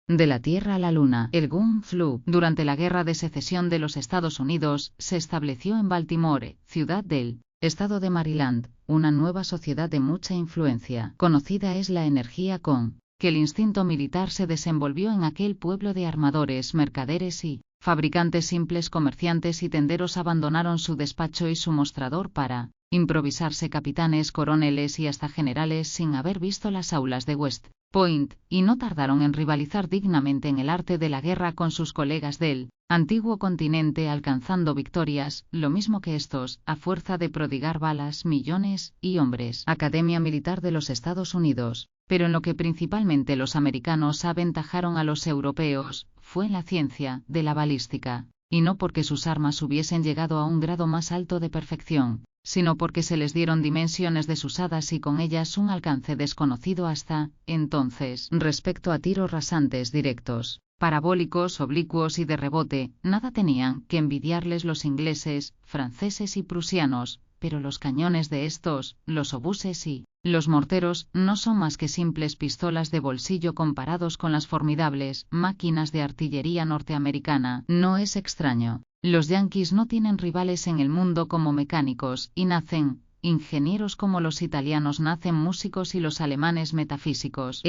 De la Tierra a la Luna. El Gun Flu. Durante la Guerra de Secesión de los Estados Unidos, se estableció en Baltimore, ciudad del estado de Maryland, una nueva sociedad de mucha influencia. Conocida es la energía con que el instinto militar se desenvolvió en aquel pueblo de armadores, mercaderes y fabricantes simples. Comerciantes y tenderos abandonaron su despacho y su mostrador para improvisarse capitanes, coroneles y hasta generales sin haber visto las aulas de West Point, y no tardaron en rivalizar dignamente en el arte de la guerra con sus colegas del antiguo continente, alcanzando victorias, lo mismo que estos, a fuerza de prodigar balas, millones y hombres. Academia Militar de los Estados Unidos. Pero en lo que principalmente los americanos aventajaron a los europeos, fue en la ciencia de la balística, y no porque sus armas hubiesen llegado a un grado más alto de perfección, sino porque se les dieron dimensiones desusadas y con ellas un alcance desconocido hasta entonces. Respecto a tiros rasantes directos, parabólicos, oblicuos y de rebote, nada tenían que envidiarles los ingleses, franceses y prusianos, pero los cañones de estos, los obuses y los morteros, no son más que simples pistolas de bolsillo comparados con las formidables máquinas de artillería norteamericana. No es extraño. Los yanquis no tienen rivales en el mundo como mecánicos, y nacen ingenieros como los italianos nacen músicos y los alemanes metafísicos.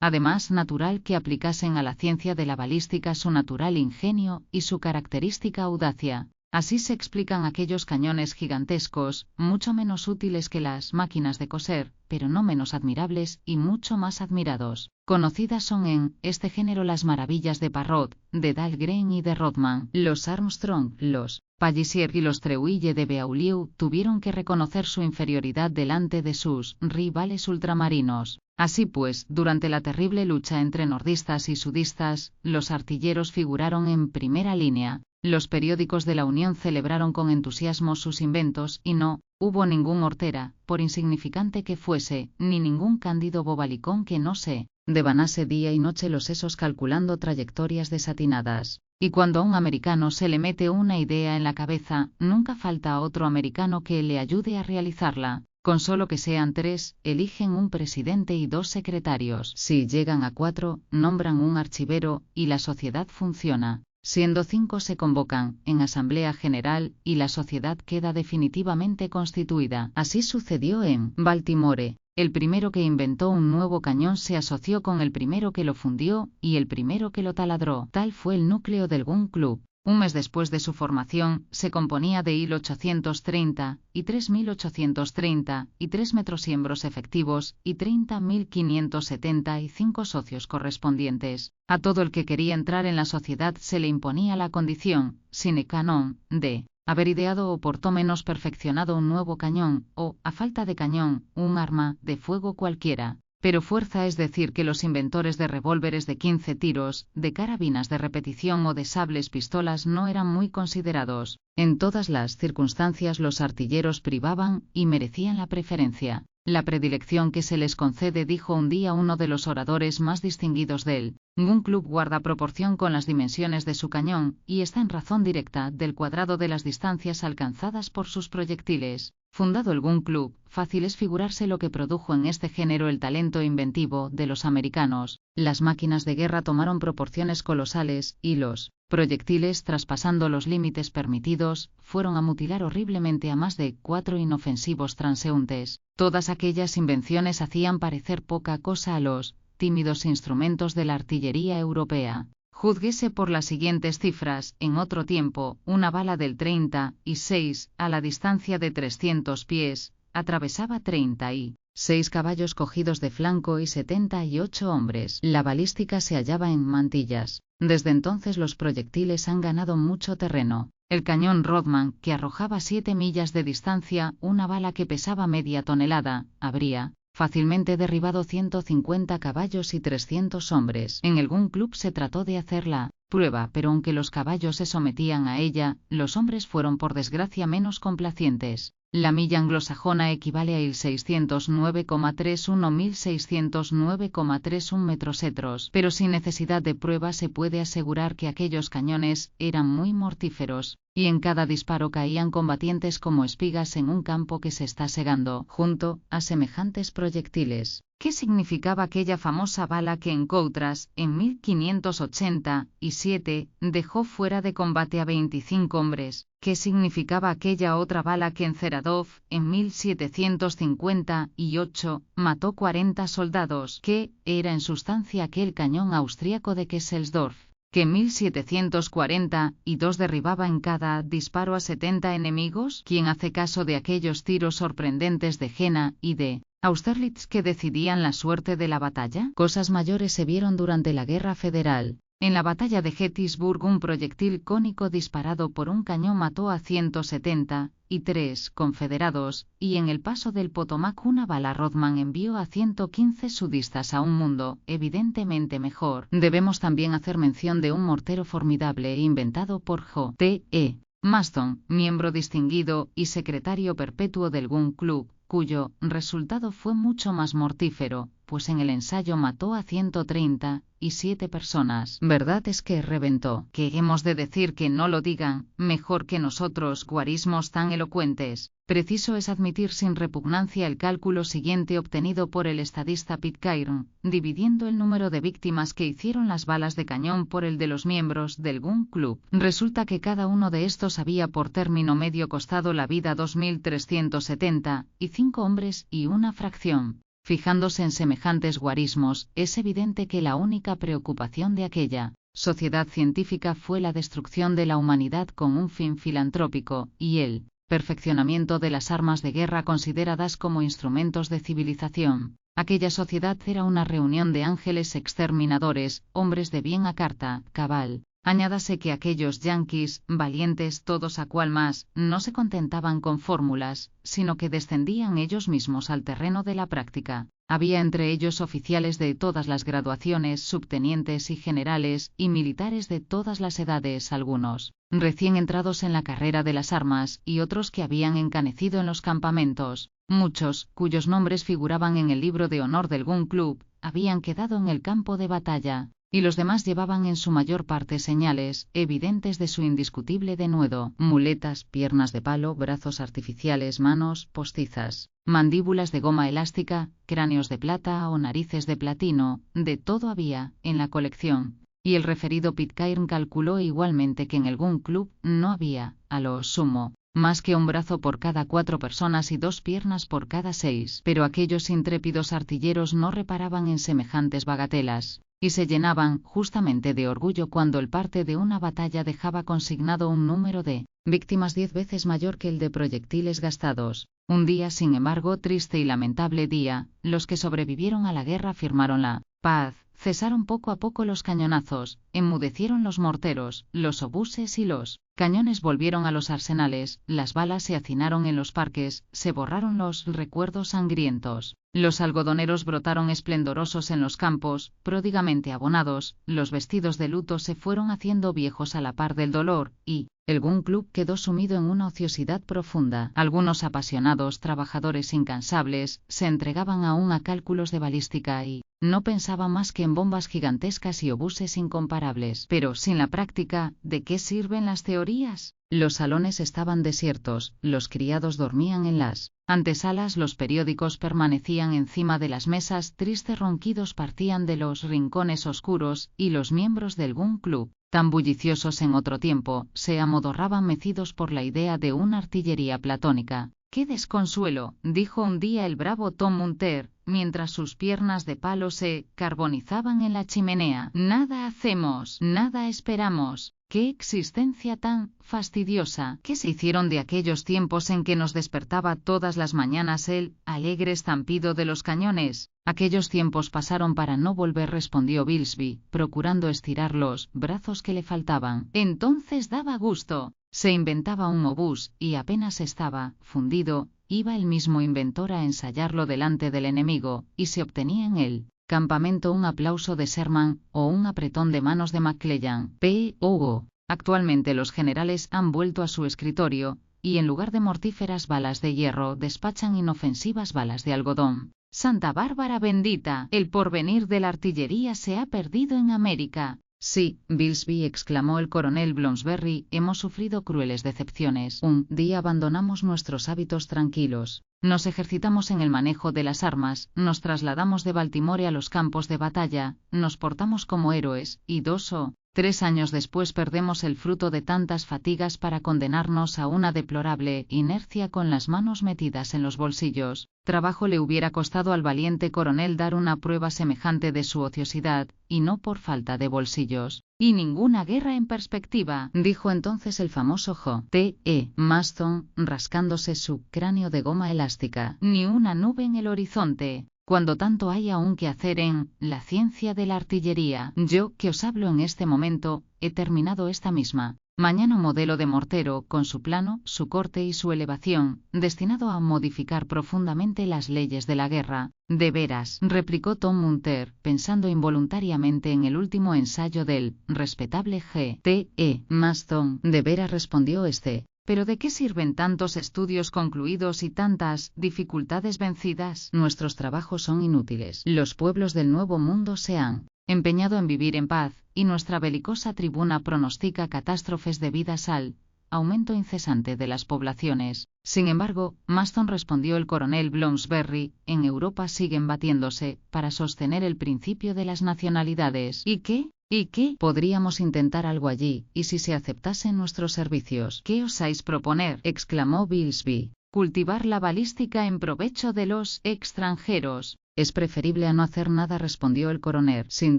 Además, natural que aplicasen a la ciencia de la balística su natural ingenio y su característica audacia. Así se explican aquellos cañones gigantescos, mucho menos útiles que las máquinas de coser, pero no menos admirables y mucho más admirados. Conocidas son en este género las maravillas de Parrot, de Dahlgren y de Rodman. Los Armstrong, los Palliser y los Treuille de Beaulieu tuvieron que reconocer su inferioridad delante de sus rivales ultramarinos. Así pues, durante la terrible lucha entre nordistas y sudistas, los artilleros figuraron en primera línea. Los periódicos de la Unión celebraron con entusiasmo sus inventos y no hubo ningún hortera, por insignificante que fuese, ni ningún cándido bobalicón que no se devanase día y noche los sesos calculando trayectorias desatinadas. Y cuando a un americano se le mete una idea en la cabeza, nunca falta a otro americano que le ayude a realizarla. Con solo que sean 3, eligen un presidente y 2 secretarios. Si llegan a 4, nombran un archivero, y la sociedad funciona. Siendo 5 se convocan en asamblea general y la sociedad queda definitivamente constituida. Así sucedió en Baltimore. El primero que inventó un nuevo cañón se asoció con el primero que lo fundió y el primero que lo taladró. Tal fue el núcleo del Gun Club. Un mes después de su formación, se componía de 1.830 y 3.833 metrosiembros efectivos y 30.575 socios correspondientes. A todo el que quería entrar en la sociedad se le imponía la condición, sine qua non, de haber ideado o por lo menos perfeccionado un nuevo cañón, o, a falta de cañón, un arma de fuego cualquiera. Pero fuerza es decir que los inventores de revólveres de 15 tiros, de carabinas de repetición o de sables pistolas no eran muy considerados. En todas las circunstancias los artilleros privaban y merecían la preferencia. La predilección que se les concede, dijo un día uno de los oradores más distinguidos del Gun Club, guarda proporción con las dimensiones de su cañón, y está en razón directa del cuadrado de las distancias alcanzadas por sus proyectiles. Fundado el Gun Club, fácil es figurarse lo que produjo en este género el talento inventivo de los americanos. Las máquinas de guerra tomaron proporciones colosales, y los proyectiles, traspasando los límites permitidos, fueron a mutilar horriblemente a más de 4 inofensivos transeúntes. Todas aquellas invenciones hacían parecer poca cosa a los tímidos instrumentos de la artillería europea. Júzguese por las siguientes cifras: en otro tiempo, una bala del 36, a la distancia de 300 pies, atravesaba 36 caballos cogidos de flanco y 78 hombres. La balística se hallaba en mantillas. Desde entonces los proyectiles han ganado mucho terreno. El cañón Rodman, que arrojaba 7 millas de distancia una bala que pesaba media tonelada, habría fácilmente derribado 150 caballos y 300 hombres. En el Gun Club se trató de hacer la prueba, pero aunque los caballos se sometían a ella, los hombres fueron por desgracia menos complacientes. La milla anglosajona equivale a 1609,31 metrosetros, pero sin necesidad de prueba se puede asegurar que aquellos cañones eran muy mortíferos, y en cada disparo caían combatientes como espigas en un campo que se está segando. Junto a semejantes proyectiles, ¿Qué significaba aquella famosa bala que en Coutras, en 1587, dejó fuera de combate a 25 hombres? ¿Qué significaba aquella otra bala que en Ceradov, en 1758, mató 40 soldados? ¿Qué era en sustancia aquel cañón austríaco de Kesselsdorf, que en 1742 derribaba en cada disparo a 70 enemigos? ¿Quién hace caso de aquellos tiros sorprendentes de Jena y de Austerlitz que decidían la suerte de la batalla? Cosas mayores se vieron durante la Guerra Federal. En la batalla de Gettysburg, un proyectil cónico disparado por un cañón mató a 173 confederados, y en el paso del Potomac una bala Rodman envió a 115 sudistas a un mundo evidentemente mejor. Debemos también hacer mención de un mortero formidable inventado por J.T.E. Maston, miembro distinguido y secretario perpetuo del Gun Club, cuyo resultado fue mucho más mortífero, pues en el ensayo mató a 137 personas. Verdad es que reventó. ¿Qué hemos de decir que no lo digan mejor que nosotros guarismos tan elocuentes? Preciso es admitir sin repugnancia el cálculo siguiente obtenido por el estadista Pitcairn, dividiendo el número de víctimas que hicieron las balas de cañón por el de los miembros del Gun Club. Resulta que cada uno de estos había por término medio costado la vida a 2.375 hombres y una fracción. Fijándose en semejantes guarismos, es evidente que la única preocupación de aquella sociedad científica fue la destrucción de la humanidad con un fin filantrópico, y el perfeccionamiento de las armas de guerra consideradas como instrumentos de civilización. Aquella sociedad era una reunión de ángeles exterminadores, hombres de bien a carta, cabal. Añádase que aquellos yanquis, valientes todos a cual más, no se contentaban con fórmulas, sino que descendían ellos mismos al terreno de la práctica. Había entre ellos oficiales de todas las graduaciones, subtenientes y generales, y militares de todas las edades, algunos recién entrados en la carrera de las armas, y otros que habían encanecido en los campamentos. Muchos, cuyos nombres figuraban en el libro de honor del Gun Club, habían quedado en el campo de batalla, y los demás llevaban en su mayor parte señales evidentes de su indiscutible denuedo: muletas, piernas de palo, brazos artificiales, manos postizas, mandíbulas de goma elástica, cráneos de plata o narices de platino, de todo había en la colección. Y el referido Pitcairn calculó igualmente que en el Gun Club no había, a lo sumo, más que un brazo por cada 4 personas y 2 piernas por cada 6. Pero aquellos intrépidos artilleros no reparaban en semejantes bagatelas, y se llenaban justamente de orgullo cuando el parte de una batalla dejaba consignado un número de víctimas 10 veces mayor que el de proyectiles gastados. Un día, sin embargo, triste y lamentable día, los que sobrevivieron a la guerra firmaron la paz. Cesaron poco a poco los cañonazos, enmudecieron los morteros, los obuses y los cañones volvieron a los arsenales, las balas se hacinaron en los parques, se borraron los recuerdos sangrientos. Los algodoneros brotaron esplendorosos en los campos, pródigamente abonados, los vestidos de luto se fueron haciendo viejos a la par del dolor, y el Gun Club quedó sumido en una ociosidad profunda. Algunos apasionados trabajadores incansables se entregaban aún a cálculos de balística y no pensaban más que en bombas gigantescas y obuses incomparables. Pero sin la práctica, ¿de qué sirven las teorías? Los salones estaban desiertos, los criados dormían en las antesalas, los periódicos permanecían encima de las mesas, tristes ronquidos partían de los rincones oscuros, y los miembros del Gun Club, tan bulliciosos en otro tiempo, se amodorraban mecidos por la idea de una artillería platónica. ¡Qué desconsuelo!, dijo un día el bravo Tom Munter, mientras sus piernas de palo se carbonizaban en la chimenea. Nada hacemos, nada esperamos. ¡Qué existencia tan fastidiosa! ¿Qué se hicieron de aquellos tiempos en que nos despertaba todas las mañanas el alegre estampido de los cañones? Aquellos tiempos pasaron para no volver, respondió Bilsby, procurando estirar los brazos que le faltaban. Entonces daba gusto. Se inventaba un obús, y apenas estaba fundido, iba el mismo inventor a ensayarlo delante del enemigo, y se obtenía en él campamento un aplauso de Sherman o un apretón de manos de McClellan. P.O. Actualmente los generales han vuelto a su escritorio, y en lugar de mortíferas balas de hierro despachan inofensivas balas de algodón. ¡Santa Bárbara bendita! El porvenir de la artillería se ha perdido en América. Sí, Bilsby, exclamó el coronel Bloomsbury, hemos sufrido crueles decepciones. Un día abandonamos nuestros hábitos tranquilos. Nos ejercitamos en el manejo de las armas, nos trasladamos de Baltimore a los campos de batalla, nos portamos como héroes, y 2 o 3 años después perdemos el fruto de tantas fatigas para condenarnos a una deplorable inercia con las manos metidas en los bolsillos. Trabajo le hubiera costado al valiente coronel dar una prueba semejante de su ociosidad, y no por falta de bolsillos. Y ninguna guerra en perspectiva, dijo entonces el famoso J.T.E. Maston, rascándose su cráneo de goma elástica. Ni una nube en el horizonte, cuando tanto hay aún que hacer en la ciencia de la artillería. Yo, que os hablo en este momento, he terminado esta misma mañana un modelo de mortero, con su plano, su corte y su elevación, destinado a modificar profundamente las leyes de la guerra. De veras, replicó Tom Munter, pensando involuntariamente en el último ensayo del respetable G.T.E. Maston. De veras, respondió este. ¿Pero de qué sirven tantos estudios concluidos y tantas dificultades vencidas? Nuestros trabajos son inútiles. Los pueblos del Nuevo Mundo se han empeñado en vivir en paz, y nuestra belicosa tribuna pronostica catástrofes debidas al aumento incesante de las poblaciones. Sin embargo, Maston, respondió el coronel Bloomsbury, en Europa siguen batiéndose para sostener el principio de las nacionalidades. ¿Y qué? ¿Y qué? Podríamos intentar algo allí, y si se aceptasen nuestros servicios. ¿Qué osáis proponer?, exclamó Bilsby. Cultivar la balística en provecho de los extranjeros. Es preferible a no hacer nada, respondió el coronel. Sin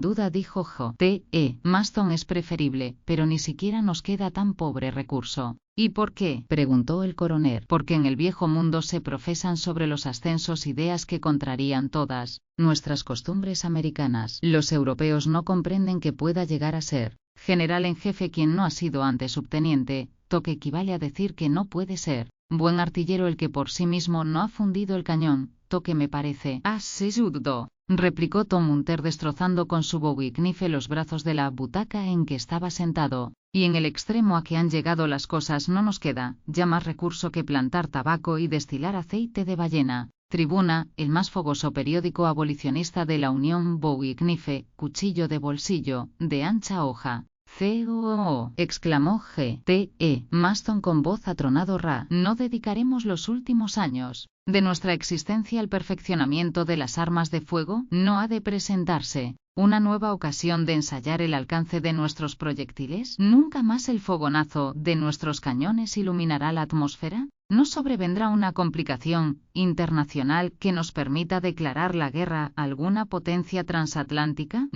duda, dijo J.T.E. Maston, es preferible, pero ni siquiera nos queda tan pobre recurso. ¿Y por qué?, preguntó el coronel. Porque en el viejo mundo se profesan sobre los ascensos ideas que contrarían todas nuestras costumbres americanas. Los europeos no comprenden que pueda llegar a ser general en jefe quien no ha sido antes subteniente, que equivale a decir que no puede ser buen artillero el que por sí mismo no ha fundido el cañón, que me parece absurdo, replicó Tom Munter, destrozando con su Bowie knife los brazos de la butaca en que estaba sentado. Y en el extremo a que han llegado las cosas no nos queda ya más recurso que plantar tabaco y destilar aceite de ballena. Tribuna, el más fogoso periódico abolicionista de la Unión. Bowie knife, cuchillo de bolsillo, de ancha hoja. «C-O-O», exclamó G.T.E. Maston con voz atronado. No dedicaremos los últimos años de nuestra existencia al perfeccionamiento de las armas de fuego. ¿No ha de presentarse una nueva ocasión de ensayar el alcance de nuestros proyectiles? ¿Nunca más el fogonazo de nuestros cañones iluminará la atmósfera? ¿No sobrevendrá una complicación internacional que nos permita declarar la guerra a alguna potencia transatlántica?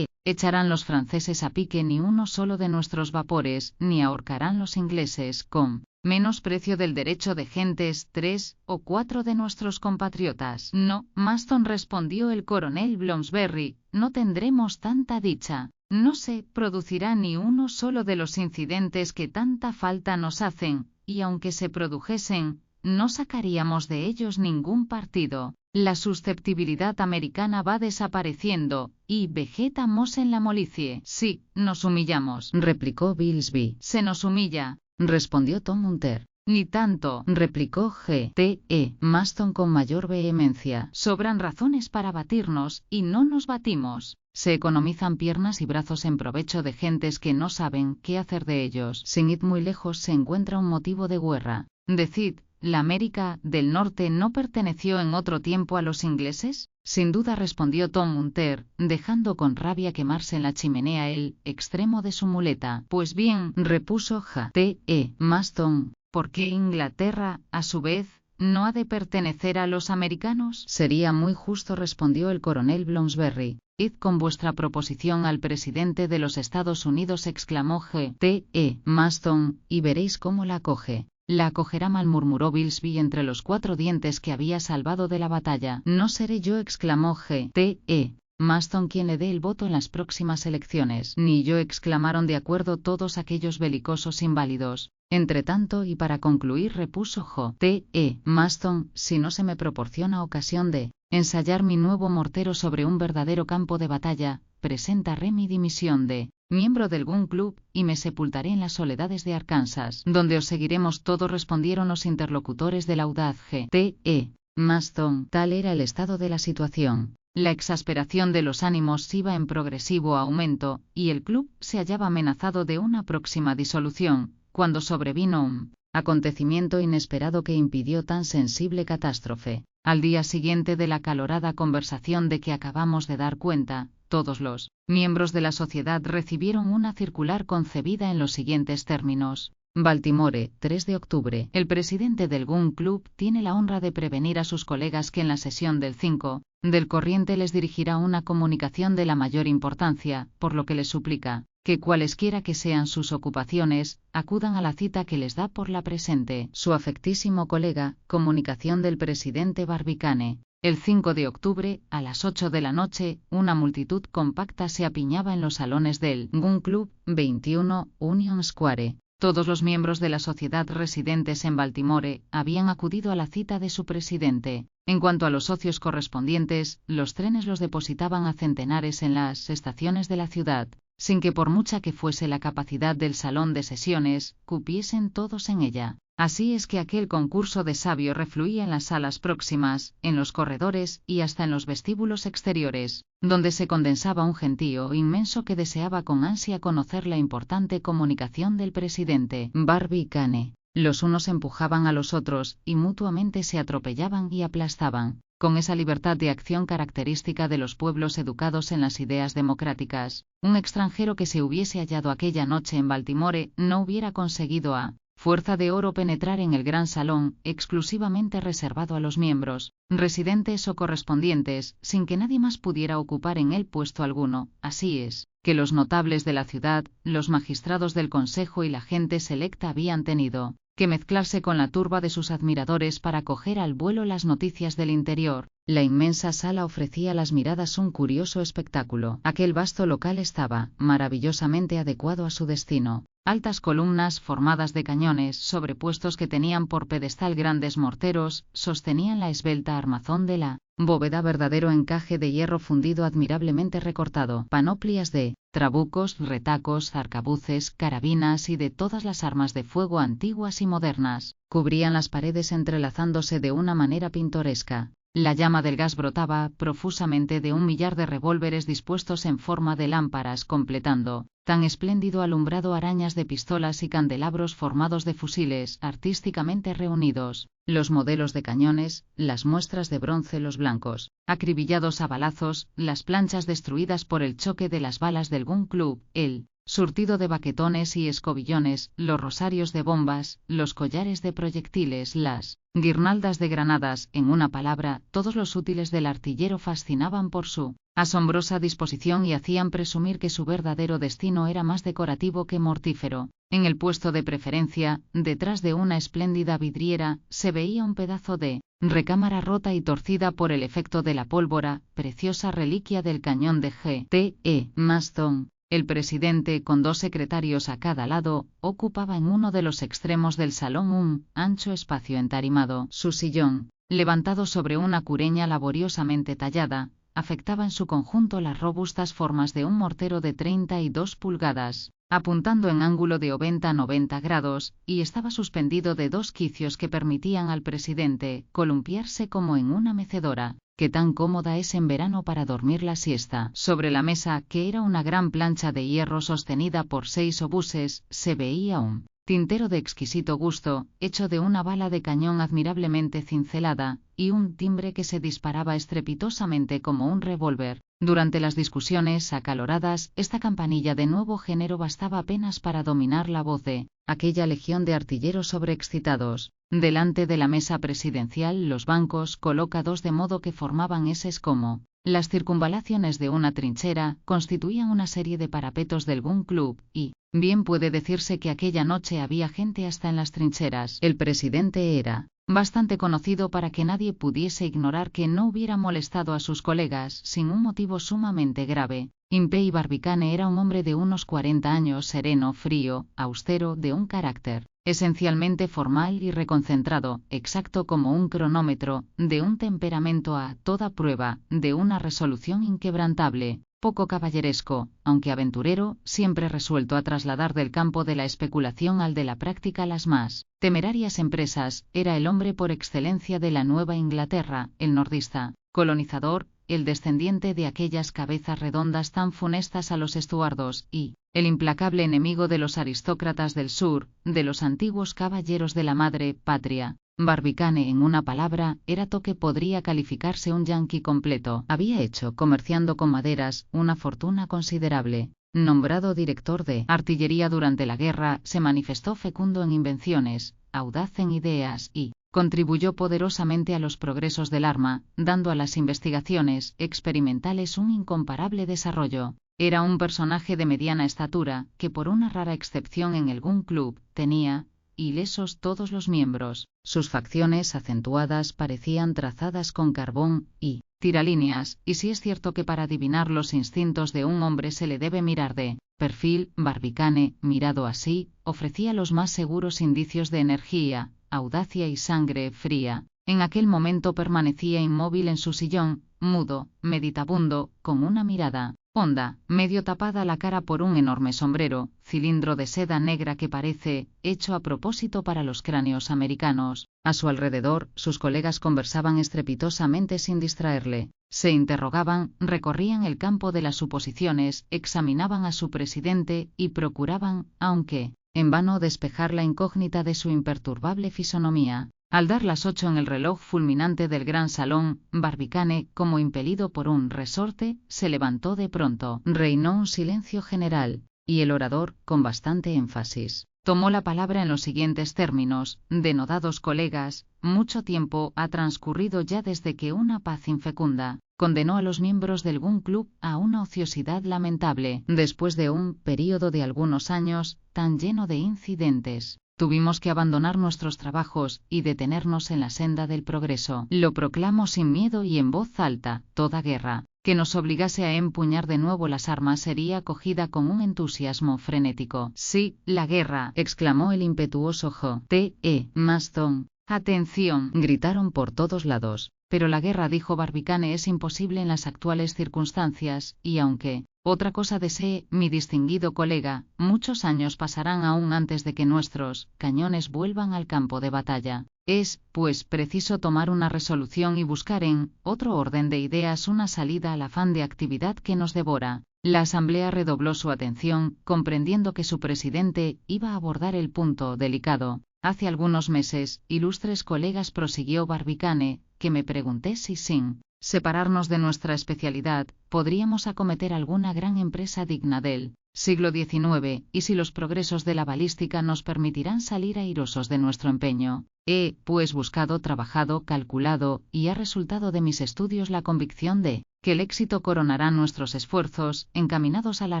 Echarán los franceses a pique ni uno solo de nuestros vapores, ni ahorcarán los ingleses, con menos precio del derecho de gentes, 3 o 4 de nuestros compatriotas. No, Maston, respondió el coronel Bloomsbury, no tendremos tanta dicha. No se producirá ni uno solo de los incidentes que tanta falta nos hacen, y aunque se produjesen, no sacaríamos de ellos ningún partido. La susceptibilidad americana va desapareciendo, y vegetamos en la molicie. Sí, nos humillamos, replicó Bilsby. Se nos humilla, respondió Tom Munter. Ni tanto, replicó G.T.E. Maston con mayor vehemencia. Sobran razones para batirnos, y no nos batimos. Se economizan piernas y brazos en provecho de gentes que no saben qué hacer de ellos. Sin ir muy lejos se encuentra un motivo de guerra. Decid, ¿la América del Norte no perteneció en otro tiempo a los ingleses? Sin duda, respondió Tom Munter, dejando con rabia quemarse en la chimenea el extremo de su muleta. Pues bien, repuso J.T.E. Maston, ¿por qué Inglaterra, a su vez, no ha de pertenecer a los americanos? Sería muy justo, respondió el coronel Bloomsbury. Id con vuestra proposición al presidente de los Estados Unidos, exclamó G.T.E. Maston, y veréis cómo la acoge. La acogerá mal, murmuró Bilsby entre los 4 dientes que había salvado de la batalla. No seré yo, exclamó G.T.E. Maston, quien le dé el voto en las próximas elecciones. Ni yo, exclamaron de acuerdo todos aquellos belicosos inválidos. Entretanto, y para concluir, repuso J.T.E. Maston, si no se me proporciona ocasión de ensayar mi nuevo mortero sobre un verdadero campo de batalla, presentaré mi dimisión de miembro del Gun Club, y me sepultaré en las soledades de Arkansas, donde os seguiremos todos, respondieron los interlocutores del audaz G.T.E. Maston. Tal era el estado de la situación. La exasperación de los ánimos iba en progresivo aumento, y el club se hallaba amenazado de una próxima disolución, cuando sobrevino un acontecimiento inesperado que impidió tan sensible catástrofe. Al día siguiente de la acalorada conversación de que acabamos de dar cuenta, todos los miembros de la sociedad recibieron una circular concebida en los siguientes términos. Baltimore, 3 de octubre. El presidente del Gun Club tiene la honra de prevenir a sus colegas que en la sesión del 5 del corriente les dirigirá una comunicación de la mayor importancia, por lo que les suplica que cualesquiera que sean sus ocupaciones, acudan a la cita que les da por la presente. Su afectísimo colega, comunicación del presidente Barbicane. El 5 de octubre, a las 8 de la noche, una multitud compacta se apiñaba en los salones del Gun Club, 21, Union Square. Todos los miembros de la sociedad residentes en Baltimore habían acudido a la cita de su presidente. En cuanto a los socios correspondientes, los trenes los depositaban a centenares en las estaciones de la ciudad, sin que por mucha que fuese la capacidad del salón de sesiones, cupiesen todos en ella. Así es que aquel concurso de sabio refluía en las salas próximas, en los corredores y hasta en los vestíbulos exteriores, donde se condensaba un gentío inmenso que deseaba con ansia conocer la importante comunicación del presidente Barbicane. Los unos empujaban a los otros y mutuamente se atropellaban y aplastaban, con esa libertad de acción característica de los pueblos educados en las ideas democráticas. Un extranjero que se hubiese hallado aquella noche en Baltimore no hubiera conseguido a fuerza de oro penetrar en el gran salón, exclusivamente reservado a los miembros, residentes o correspondientes, sin que nadie más pudiera ocupar en él puesto alguno. Así es, que los notables de la ciudad, los magistrados del consejo y la gente selecta habían tenido que mezclarse con la turba de sus admiradores para coger al vuelo las noticias del interior. La inmensa sala ofrecía a las miradas un curioso espectáculo. Aquel vasto local estaba maravillosamente adecuado a su destino. Altas columnas formadas de cañones sobrepuestos que tenían por pedestal grandes morteros, sostenían la esbelta armazón de la bóveda, verdadero encaje de hierro fundido admirablemente recortado. Panoplias de trabucos, retacos, arcabuces, carabinas y de todas las armas de fuego antiguas y modernas, cubrían las paredes entrelazándose de una manera pintoresca. La llama del gas brotaba profusamente de un millar de revólveres dispuestos en forma de lámparas, completando tan espléndido alumbrado arañas de pistolas y candelabros formados de fusiles artísticamente reunidos, los modelos de cañones, las muestras de bronce, los blancos acribillados a balazos, las planchas destruidas por el choque de las balas del Gun Club, el surtido de baquetones y escobillones, los rosarios de bombas, los collares de proyectiles, las guirnaldas de granadas, en una palabra, todos los útiles del artillero fascinaban por su asombrosa disposición y hacían presumir que su verdadero destino era más decorativo que mortífero. En el puesto de preferencia, detrás de una espléndida vidriera, se veía un pedazo de recámara rota y torcida por el efecto de la pólvora, preciosa reliquia del cañón de G.T.E. Maston. El presidente, con 2 secretarios a cada lado, ocupaba en uno de los extremos del salón un ancho espacio entarimado. Su sillón, levantado sobre una cureña laboriosamente tallada, afectaba en su conjunto las robustas formas de un mortero de 32 pulgadas, apuntando en ángulo de 90 grados, y estaba suspendido de 2 quicios que permitían al presidente columpiarse como en una mecedora, que tan cómoda es en verano para dormir la siesta. Sobre la mesa, que era una gran plancha de hierro sostenida por 6 obuses, se veía un tintero de exquisito gusto, hecho de una bala de cañón admirablemente cincelada, y un timbre que se disparaba estrepitosamente como un revólver. Durante las discusiones acaloradas, esta campanilla de nuevo género bastaba apenas para dominar la voz de aquella legión de artilleros sobreexcitados. Delante de la mesa presidencial, los bancos, colocados de modo que formaban eses como las circunvalaciones de una trinchera, constituían una serie de parapetos del Gun Club, y bien puede decirse que aquella noche había gente hasta en las trincheras. El presidente era bastante conocido para que nadie pudiese ignorar que no hubiera molestado a sus colegas sin un motivo sumamente grave. Impey Barbicane era un hombre de unos 40 años, sereno, frío, austero, de un carácter esencialmente formal y reconcentrado, exacto como un cronómetro, de un temperamento a toda prueba, de una resolución inquebrantable, poco caballeresco, aunque aventurero, siempre resuelto a trasladar del campo de la especulación al de la práctica las más temerarias empresas. Era el hombre por excelencia de la Nueva Inglaterra, el nordista, colonizador, el descendiente de aquellas cabezas redondas tan funestas a los estuardos, y el implacable enemigo de los aristócratas del sur, de los antiguos caballeros de la madre patria. Barbicane, en una palabra, era todo que podría calificarse un yanqui completo. Había hecho, comerciando con maderas, una fortuna considerable. Nombrado director de artillería durante la guerra, se manifestó fecundo en invenciones, audaz en ideas y contribuyó poderosamente a los progresos del arma, dando a las investigaciones experimentales un incomparable desarrollo. Era un personaje de mediana estatura, que por una rara excepción en el Gun Club, tenía ilesos todos los miembros. Sus facciones acentuadas parecían trazadas con carbón y tiralíneas, y si es cierto que para adivinar los instintos de un hombre se le debe mirar de perfil, Barbicane, mirado así, ofrecía los más seguros indicios de energía, audacia y sangre fría. En aquel momento permanecía inmóvil en su sillón, mudo, meditabundo, con una mirada honda, medio tapada la cara por un enorme sombrero, cilindro de seda negra que parece hecho a propósito para los cráneos americanos. A su alrededor, sus colegas conversaban estrepitosamente sin distraerle. Se interrogaban, recorrían el campo de las suposiciones, examinaban a su presidente y procuraban, aunque en vano, despejar la incógnita de su imperturbable fisonomía. Al dar las 8 en el reloj fulminante del gran salón, Barbicane, como impelido por un resorte, se levantó de pronto. Reinó un silencio general, y el orador, con bastante énfasis, tomó la palabra en los siguientes términos: denodados colegas, mucho tiempo ha transcurrido ya desde que una paz infecunda condenó a los miembros del Gun Club a una ociosidad lamentable. Después de un período de algunos años, tan lleno de incidentes, tuvimos que abandonar nuestros trabajos y detenernos en la senda del progreso. Lo proclamo sin miedo y en voz alta: toda guerra que nos obligase a empuñar de nuevo las armas sería acogida con un entusiasmo frenético. Sí, la guerra, exclamó el impetuoso J.T.E. Maston. ¡Atención!, gritaron por todos lados. Pero la guerra, dijo Barbicane, es imposible en las actuales circunstancias, y aunque otra cosa desee, mi distinguido colega, muchos años pasarán aún antes de que nuestros cañones vuelvan al campo de batalla. Es, pues, preciso tomar una resolución y buscar en otro orden de ideas una salida al afán de actividad que nos devora. La asamblea redobló su atención, comprendiendo que su presidente iba a abordar el punto delicado. Hace algunos meses, ilustres colegas, prosiguió Barbicane, que me pregunté si sin separarnos de nuestra especialidad, podríamos acometer alguna gran empresa digna del siglo XIX, y si los progresos de la balística nos permitirán salir airosos de nuestro empeño. He, pues, buscado, trabajado, calculado, y ha resultado de mis estudios la convicción de que el éxito coronará nuestros esfuerzos, encaminados a la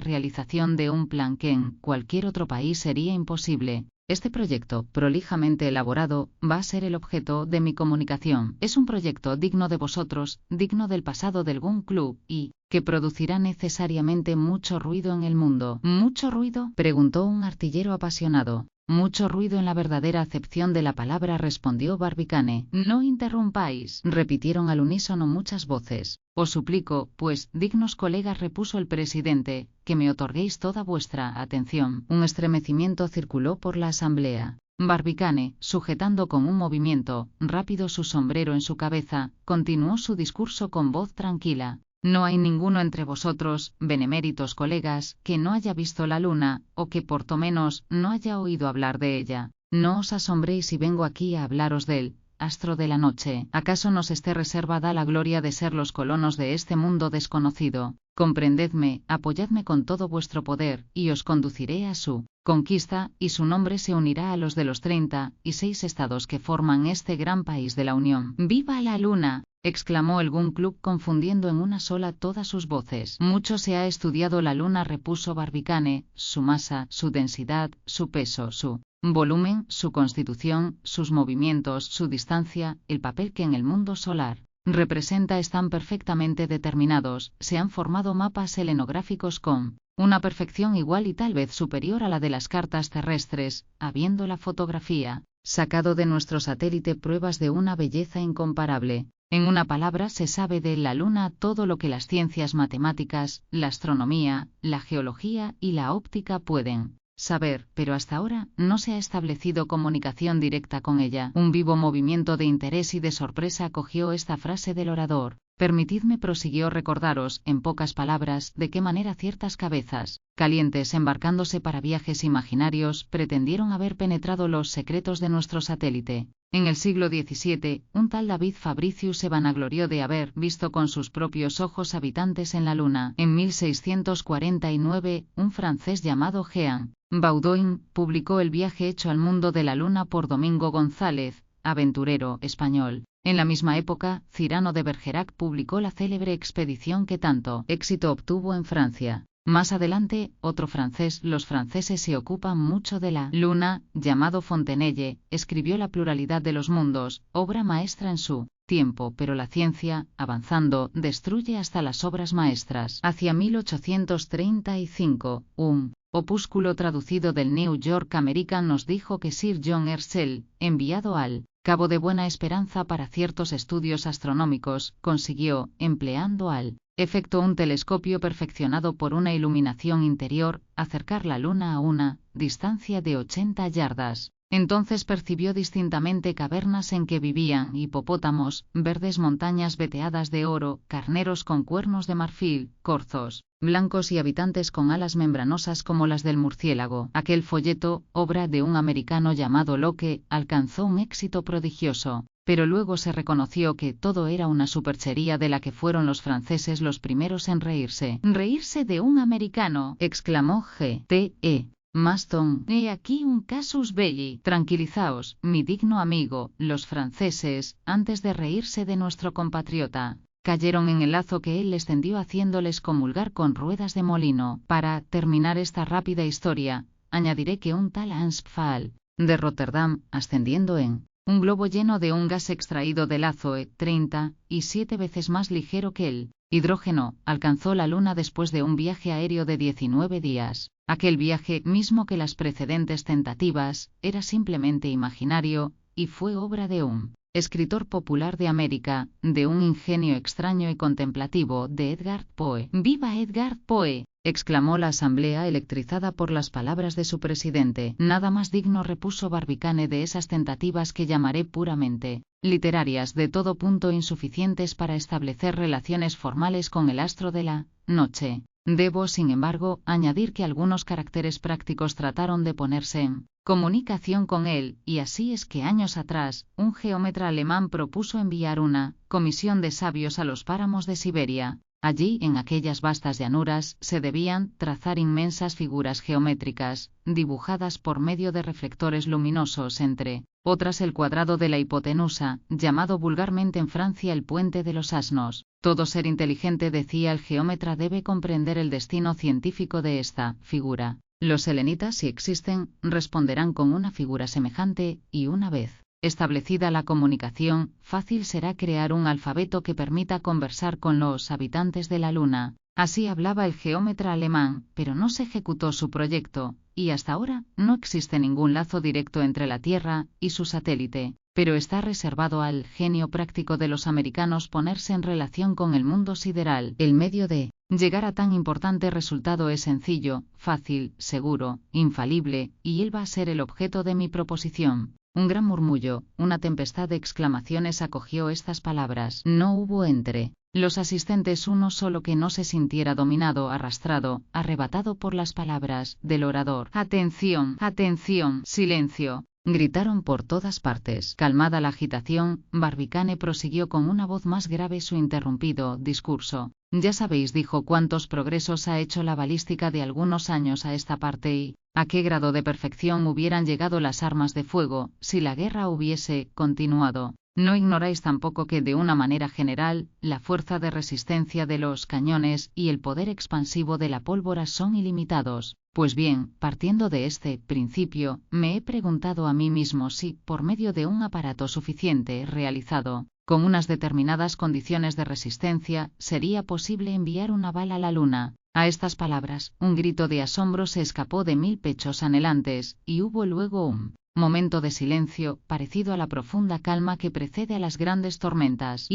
realización de un plan que en cualquier otro país sería imposible. Este proyecto, prolijamente elaborado, va a ser el objeto de mi comunicación. Es un proyecto digno de vosotros, digno del pasado del Gun Club, y que producirá necesariamente mucho ruido en el mundo. ¿Mucho ruido?, preguntó un artillero apasionado. Mucho ruido en la verdadera acepción de la palabra, respondió Barbicane. No interrumpáis, repitieron al unísono muchas voces. Os suplico, pues, dignos colegas, repuso el presidente, que me otorguéis toda vuestra atención. Un estremecimiento circuló por la asamblea. Barbicane, sujetando con un movimiento rápido su sombrero en su cabeza, continuó su discurso con voz tranquila. No hay ninguno entre vosotros, beneméritos colegas, que no haya visto la luna, o que por lo menos no haya oído hablar de ella. No os asombréis si vengo aquí a hablaros del astro de la noche. ¿Acaso nos esté reservada la gloria de ser los colonos de este mundo desconocido? Comprendedme, apoyadme con todo vuestro poder, y os conduciré a su conquista, y su nombre se unirá a los de los 36 estados que forman este gran país de la Unión. ¡Viva la luna!, exclamó el Gun Club, confundiendo en una sola todas sus voces. Mucho se ha estudiado la luna, repuso Barbicane, su masa, su densidad, su peso, su volumen, su constitución, sus movimientos, su distancia, el papel que en el mundo solar representa, están perfectamente determinados. Se han formado mapas selenográficos con una perfección igual y tal vez superior a la de las cartas terrestres, habiendo la fotografía sacado de nuestro satélite pruebas de una belleza incomparable. En una palabra, se sabe de la Luna todo lo que las ciencias matemáticas, la astronomía, la geología y la óptica pueden saber, pero hasta ahora no se ha establecido comunicación directa con ella. Un vivo movimiento de interés y de sorpresa acogió esta frase del orador. Permitidme, prosiguió, recordaros, en pocas palabras, de qué manera ciertas cabezas, calientes embarcándose para viajes imaginarios, pretendieron haber penetrado los secretos de nuestro satélite. En el siglo XVII, un tal David Fabricius se vanaglorió de haber visto con sus propios ojos habitantes en la Luna. En 1649, un francés llamado Jean Baudouin publicó El viaje hecho al mundo de la Luna por Domingo González, aventurero español. En la misma época, Cyrano de Bergerac publicó la célebre expedición que tanto éxito obtuvo en Francia. Más adelante, otro francés, los franceses se ocupan mucho de la Luna, llamado Fontenelle, escribió La pluralidad de los mundos, obra maestra en su tiempo, pero la ciencia, avanzando, destruye hasta las obras maestras. Hacia 1835, un opúsculo traducido del New York American nos dijo que Sir John Herschel, enviado al Cabo de Buena Esperanza para ciertos estudios astronómicos, consiguió, empleando al efecto un telescopio perfeccionado por una iluminación interior, acercar la Luna a una distancia de 80 yardas. Entonces percibió distintamente cavernas en que vivían hipopótamos, verdes montañas veteadas de oro, carneros con cuernos de marfil, corzos blancos y habitantes con alas membranosas como las del murciélago. Aquel folleto, obra de un americano llamado Locke, alcanzó un éxito prodigioso, pero luego se reconoció que todo era una superchería de la que fueron los franceses los primeros en reírse. «¿Reírse de un americano?», exclamó G.T.E. Maston. «He aquí un casus belli». Tranquilizaos, mi digno amigo, los franceses, antes de reírse de nuestro compatriota, cayeron en el lazo que él les tendió haciéndoles comulgar con ruedas de molino. Para terminar esta rápida historia, añadiré que un tal Hans Pfaall, de Rotterdam, ascendiendo en un globo lleno de un gas extraído del azoe, 37 veces más ligero que el hidrógeno, alcanzó la Luna después de un viaje aéreo de 19 días. Aquel viaje, mismo que las precedentes tentativas, era simplemente imaginario, y fue obra de un escritor popular de América, de un ingenio extraño y contemplativo, de Edgar Poe. «¡Viva Edgar Poe!», exclamó la asamblea electrizada por las palabras de su presidente. «Nada más digno», repuso Barbicane, «de esas tentativas que llamaré puramente literarias, de todo punto insuficientes para establecer relaciones formales con el astro de la noche. Debo, sin embargo, añadir que algunos caracteres prácticos trataron de ponerse en comunicación con él, y así es que años atrás, un geómetra alemán propuso enviar una comisión de sabios a los páramos de Siberia. Allí, en aquellas vastas llanuras, se debían trazar inmensas figuras geométricas, dibujadas por medio de reflectores luminosos, entre otras el cuadrado de la hipotenusa, llamado vulgarmente en Francia el puente de los asnos. Todo ser inteligente, decía el geómetra, debe comprender el destino científico de esta figura. Los selenitas, si existen, responderán con una figura semejante, y una vez establecida la comunicación, fácil será crear un alfabeto que permita conversar con los habitantes de la Luna. Así hablaba el geómetra alemán, pero no se ejecutó su proyecto, y hasta ahora no existe ningún lazo directo entre la Tierra y su satélite, pero está reservado al genio práctico de los americanos ponerse en relación con el mundo sideral. El medio de llegar a tan importante resultado es sencillo, fácil, seguro, infalible, y él va a ser el objeto de mi proposición. Un gran murmullo, una tempestad de exclamaciones acogió estas palabras. No hubo entre los asistentes uno solo que no se sintiera dominado, arrastrado, arrebatado por las palabras del orador. «¡Atención! ¡Atención! ¡Silencio!», gritaron por todas partes. Calmada la agitación, Barbicane prosiguió con una voz más grave su interrumpido discurso. «Ya sabéis», dijo, «cuántos progresos ha hecho la balística de algunos años a esta parte y a qué grado de perfección hubieran llegado las armas de fuego si la guerra hubiese continuado. No ignoráis tampoco que, de una manera general, la fuerza de resistencia de los cañones y el poder expansivo de la pólvora son ilimitados. Pues bien, partiendo de este principio, me he preguntado a mí mismo si, por medio de un aparato suficiente realizado con unas determinadas condiciones de resistencia, sería posible enviar una bala a la Luna». A estas palabras, un grito de asombro se escapó de 1000 pechos anhelantes, y hubo luego un momento de silencio, parecido a la profunda calma que precede a las grandes tormentas.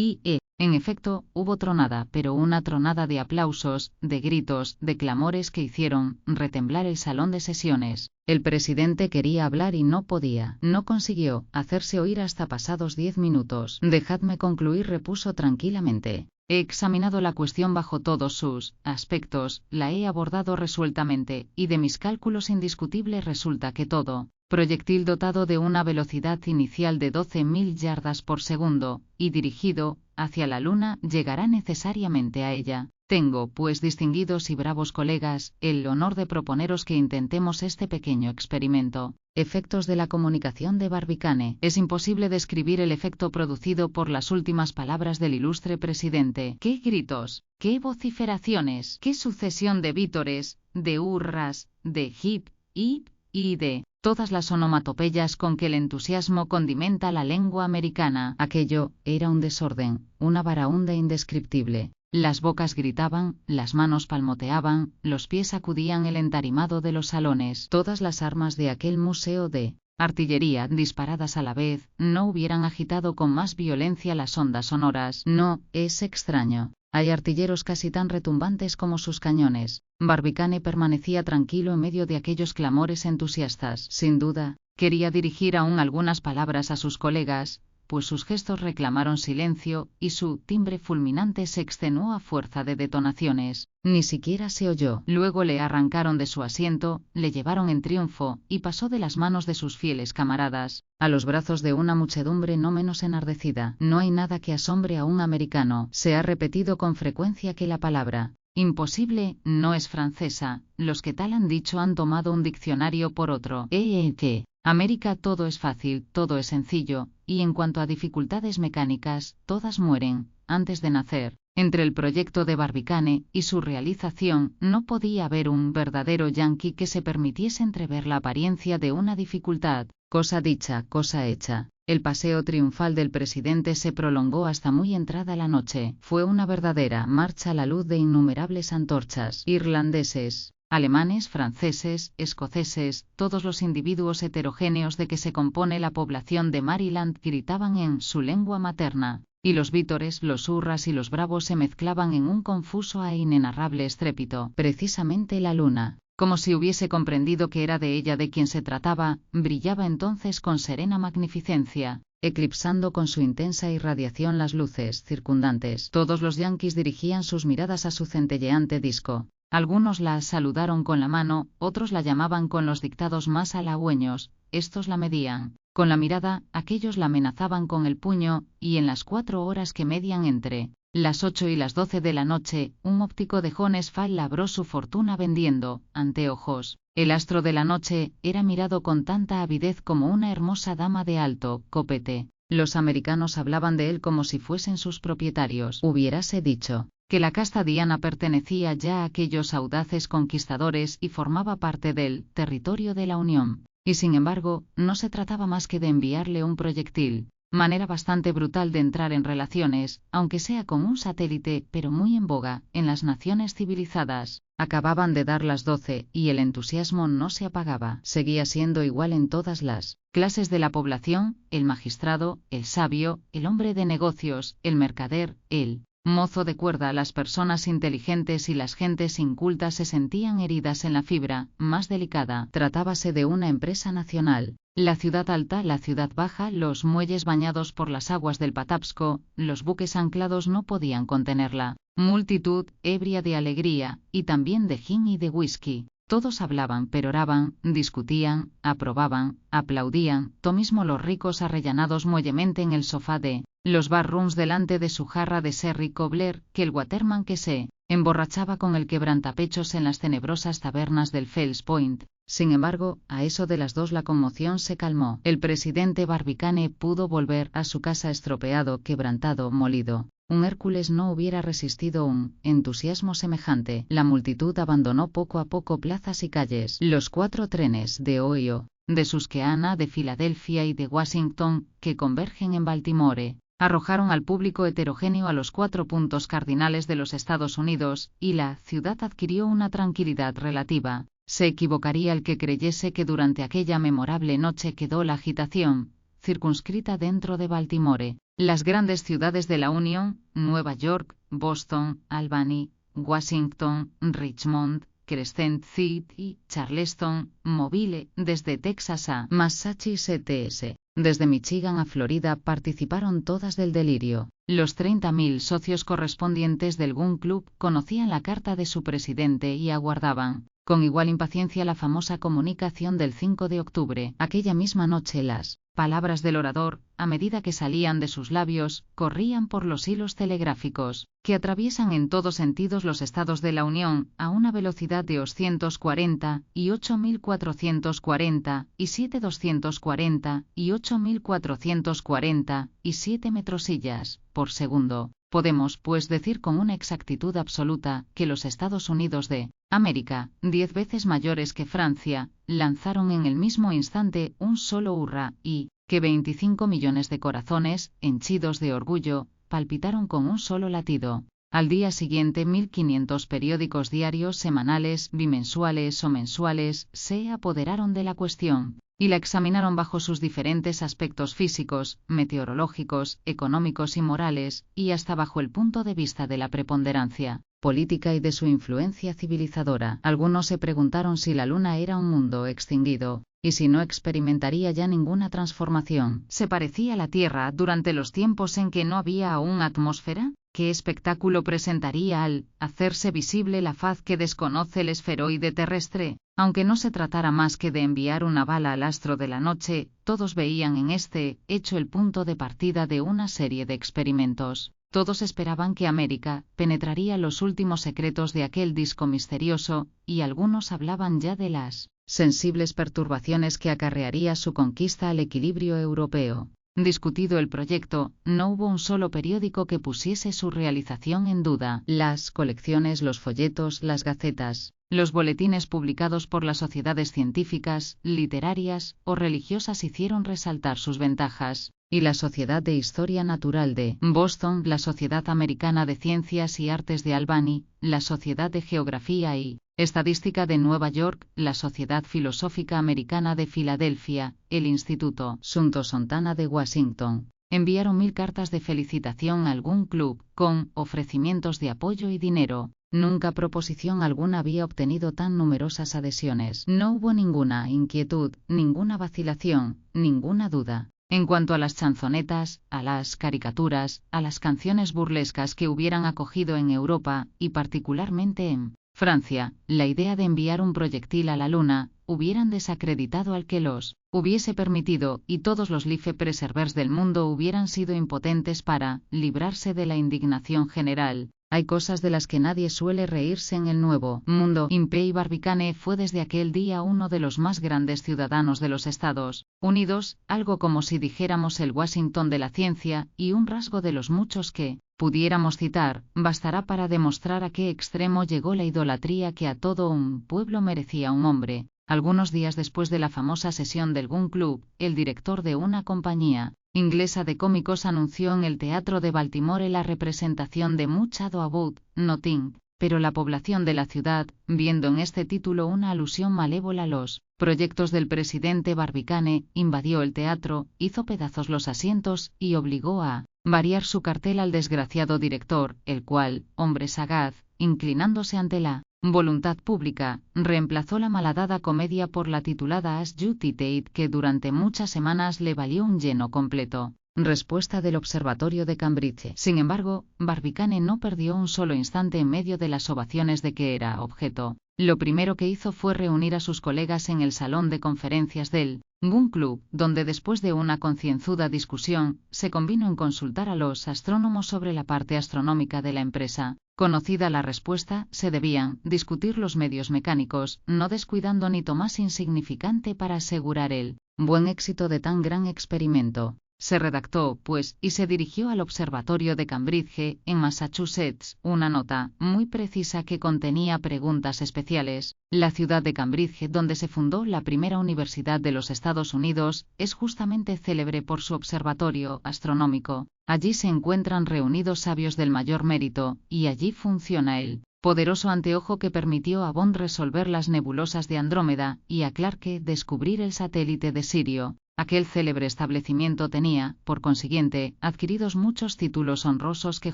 En efecto, hubo tronada, pero una tronada de aplausos, de gritos, de clamores que hicieron retemblar el salón de sesiones. El presidente quería hablar y no podía. No consiguió hacerse oír hasta pasados 10 minutos. «Dejadme concluir», repuso tranquilamente. He examinado la cuestión bajo todos sus aspectos, la he abordado resueltamente, y de mis cálculos indiscutibles resulta que todo proyectil dotado de una velocidad inicial de 12.000 yardas por segundo, y dirigido hacia la Luna, llegará necesariamente a ella. Tengo, pues, distinguidos y bravos colegas, el honor de proponeros que intentemos este pequeño experimento. Efectos de la comunicación de Barbicane. Es imposible describir el efecto producido por las últimas palabras del ilustre presidente. ¡Qué gritos! ¡Qué vociferaciones! ¡Qué sucesión de vítores, de hurras, de hip, hip, y de todas las onomatopeyas con que el entusiasmo condimenta la lengua americana! Aquello era un desorden, una baraúnda indescriptible. Las bocas gritaban, las manos palmoteaban, los pies sacudían el entarimado de los salones. Todas las armas de aquel museo de artillería, disparadas a la vez, no hubieran agitado con más violencia las ondas sonoras. No, es extraño. Hay artilleros casi tan retumbantes como sus cañones. Barbicane permanecía tranquilo en medio de aquellos clamores entusiastas. Sin duda, quería dirigir aún algunas palabras a sus colegas, pues sus gestos reclamaron silencio, y su timbre fulminante se extenuó a fuerza de detonaciones. Ni siquiera se oyó. Luego le arrancaron de su asiento, le llevaron en triunfo, y pasó de las manos de sus fieles camaradas a los brazos de una muchedumbre no menos enardecida. No hay nada que asombre a un americano. Se ha repetido con frecuencia que la palabra imposible no es francesa. Los que tal han dicho han tomado un diccionario por otro. Que América todo es fácil, todo es sencillo, y en cuanto a dificultades mecánicas, todas mueren antes de nacer. Entre el proyecto de Barbicane y su realización no podía haber un verdadero yanqui que se permitiese entrever la apariencia de una dificultad. Cosa dicha, cosa hecha. El paseo triunfal del presidente se prolongó hasta muy entrada la noche. Fue una verdadera marcha a la luz de innumerables antorchas. Irlandeses, alemanes, franceses, escoceses, todos los individuos heterogéneos de que se compone la población de Maryland gritaban en su lengua materna, y los vítores, los hurras y los bravos se mezclaban en un confuso e inenarrable estrépito. Precisamente la luna, como si hubiese comprendido que era de ella de quien se trataba, brillaba entonces con serena magnificencia, eclipsando con su intensa irradiación las luces circundantes. Todos los yanquis dirigían sus miradas a su centelleante disco. Algunos la saludaron con la mano, otros la llamaban con los dictados más halagüeños, estos la medían con la mirada, aquellos la amenazaban con el puño, y en las 4 horas que median entre las 8 y las 12 de la noche, un óptico de Jonesfall labró su fortuna vendiendo anteojos. El astro de la noche era mirado con tanta avidez como una hermosa dama de alto copete. Los americanos hablaban de él como si fuesen sus propietarios. Hubiérase dicho que la casta Diana pertenecía ya a aquellos audaces conquistadores y formaba parte del territorio de la Unión. Y sin embargo, no se trataba más que de enviarle un proyectil. Manera bastante brutal de entrar en relaciones, aunque sea con un satélite, pero muy en boga en las naciones civilizadas. Acababan de dar las 12, y el entusiasmo no se apagaba. Seguía siendo igual en todas las clases de la población: el magistrado, el sabio, el hombre de negocios, el mercader, el mozo de cuerda. Las personas inteligentes y las gentes incultas se sentían heridas en la fibra más delicada. Tratábase de una empresa nacional. La ciudad alta, la ciudad baja, los muelles bañados por las aguas del Patapsco, los buques anclados no podían contenerla. Multitud, ebria de alegría, y también de gin y de whisky. Todos hablaban, peroraban, discutían, aprobaban, aplaudían, lo mismo los ricos arrellanados muellemente en el sofá de los barrooms delante de su jarra de sherry cobbler, que el waterman que se emborrachaba con el quebrantapechos en las tenebrosas tabernas del Fells Point. Sin embargo, a eso de las 2 la conmoción se calmó. El presidente Barbicane pudo volver a su casa estropeado, quebrantado, molido. Un Hércules no hubiera resistido un entusiasmo semejante. La multitud abandonó poco a poco plazas y calles. Los 4 trenes de Ohio, de Susquehanna, de Filadelfia y de Washington, que convergen en Baltimore, arrojaron al público heterogéneo a los 4 puntos cardinales de los Estados Unidos, y la ciudad adquirió una tranquilidad relativa. Se equivocaría el que creyese que durante aquella memorable noche quedó la agitación circunscrita dentro de Baltimore. Las grandes ciudades de la Unión, Nueva York, Boston, Albany, Washington, Richmond, Crescent City, Charleston, Mobile, desde Texas a Massachusetts, Desde Michigan a Florida participaron todas del delirio. Los 30.000 socios correspondientes del Gun Club conocían la carta de su presidente y aguardaban, con igual impaciencia, la famosa comunicación del 5 de octubre. Aquella misma noche las palabras del orador, a medida que salían de sus labios, corrían por los hilos telegráficos, que atraviesan en todos sentidos los estados de la Unión, a una velocidad de 240, y 8.440, y 7.240, y 8.440, y 7 metrosillas por segundo. Podemos, pues, decir con una exactitud absoluta que los Estados Unidos de América, 10 veces mayores que Francia, lanzaron en el mismo instante un solo hurra, y que 25 millones de corazones, henchidos de orgullo, palpitaron con un solo latido. Al día siguiente 1.500 periódicos diarios, semanales, bimensuales o mensuales, se apoderaron de la cuestión y la examinaron bajo sus diferentes aspectos físicos, meteorológicos, económicos y morales, y hasta bajo el punto de vista de la preponderancia política y de su influencia civilizadora. Algunos se preguntaron si la Luna era un mundo extinguido, y si no experimentaría ya ninguna transformación. ¿Se parecía a la Tierra durante los tiempos en que no había aún atmósfera? ¿Qué espectáculo presentaría al hacerse visible la faz que desconoce el esferoide terrestre? Aunque no se tratara más que de enviar una bala al astro de la noche, todos veían en este hecho el punto de partida de una serie de experimentos. Todos esperaban que América penetraría los últimos secretos de aquel disco misterioso, y algunos hablaban ya de las sensibles perturbaciones que acarrearía su conquista al equilibrio europeo. Discutido el proyecto, no hubo un solo periódico que pusiese su realización en duda. Las colecciones, los folletos, las gacetas, los boletines publicados por las sociedades científicas, literarias o religiosas hicieron resaltar sus ventajas, y la Sociedad de Historia Natural de Boston, la Sociedad Americana de Ciencias y Artes de Albany, la Sociedad de Geografía y Estadística de Nueva York, la Sociedad Filosófica Americana de Filadelfia, el Instituto Smithsoniano de Washington, enviaron 1.000 cartas de felicitación a algún club, con ofrecimientos de apoyo y dinero. Nunca proposición alguna había obtenido tan numerosas adhesiones. No hubo ninguna inquietud, ninguna vacilación, ninguna duda. En cuanto a las chanzonetas, a las caricaturas, a las canciones burlescas que hubieran acogido en Europa, y particularmente en Francia, la idea de enviar un proyectil a la Luna, hubieran desacreditado al que los hubiese permitido, y todos los life preservers del mundo hubieran sido impotentes para librarse de la indignación general. Hay cosas de las que nadie suele reírse en el Nuevo Mundo. Impey Barbicane fue desde aquel día uno de los más grandes ciudadanos de los Estados Unidos, algo como si dijéramos el Washington de la ciencia, y un rasgo de los muchos que pudiéramos citar, bastará para demostrar a qué extremo llegó la idolatría que a todo un pueblo merecía un hombre. Algunos días después de la famosa sesión del Gun Club, el director de una compañía inglesa de cómicos anunció en el Teatro de Baltimore la representación de Much Ado About Nothing, pero la población de la ciudad, viendo en este título una alusión malévola a los proyectos del presidente Barbicane, invadió el teatro, hizo pedazos los asientos y obligó a variar su cartel al desgraciado director, el cual, hombre sagaz, inclinándose ante la voluntad pública, reemplazó la malhadada comedia por la titulada As You Tate, que durante muchas semanas le valió un lleno completo. Respuesta del Observatorio de Cambridge. Sin embargo, Barbicane no perdió un solo instante en medio de las ovaciones de que era objeto. Lo primero que hizo fue reunir a sus colegas en el salón de conferencias del Gun Club, donde después de una concienzuda discusión, se convino en consultar a los astrónomos sobre la parte astronómica de la empresa. Conocida la respuesta, se debían discutir los medios mecánicos, no descuidando ni más insignificante para asegurar el buen éxito de tan gran experimento. Se redactó, pues, y se dirigió al Observatorio de Cambridge, en Massachusetts, una nota muy precisa que contenía preguntas especiales. La ciudad de Cambridge, donde se fundó la primera universidad de los Estados Unidos, es justamente célebre por su observatorio astronómico. Allí se encuentran reunidos sabios del mayor mérito, y allí funciona el poderoso anteojo que permitió a Bond resolver las nebulosas de Andrómeda, y a Clarke descubrir el satélite de Sirio. Aquel célebre establecimiento tenía, por consiguiente, adquiridos muchos títulos honrosos que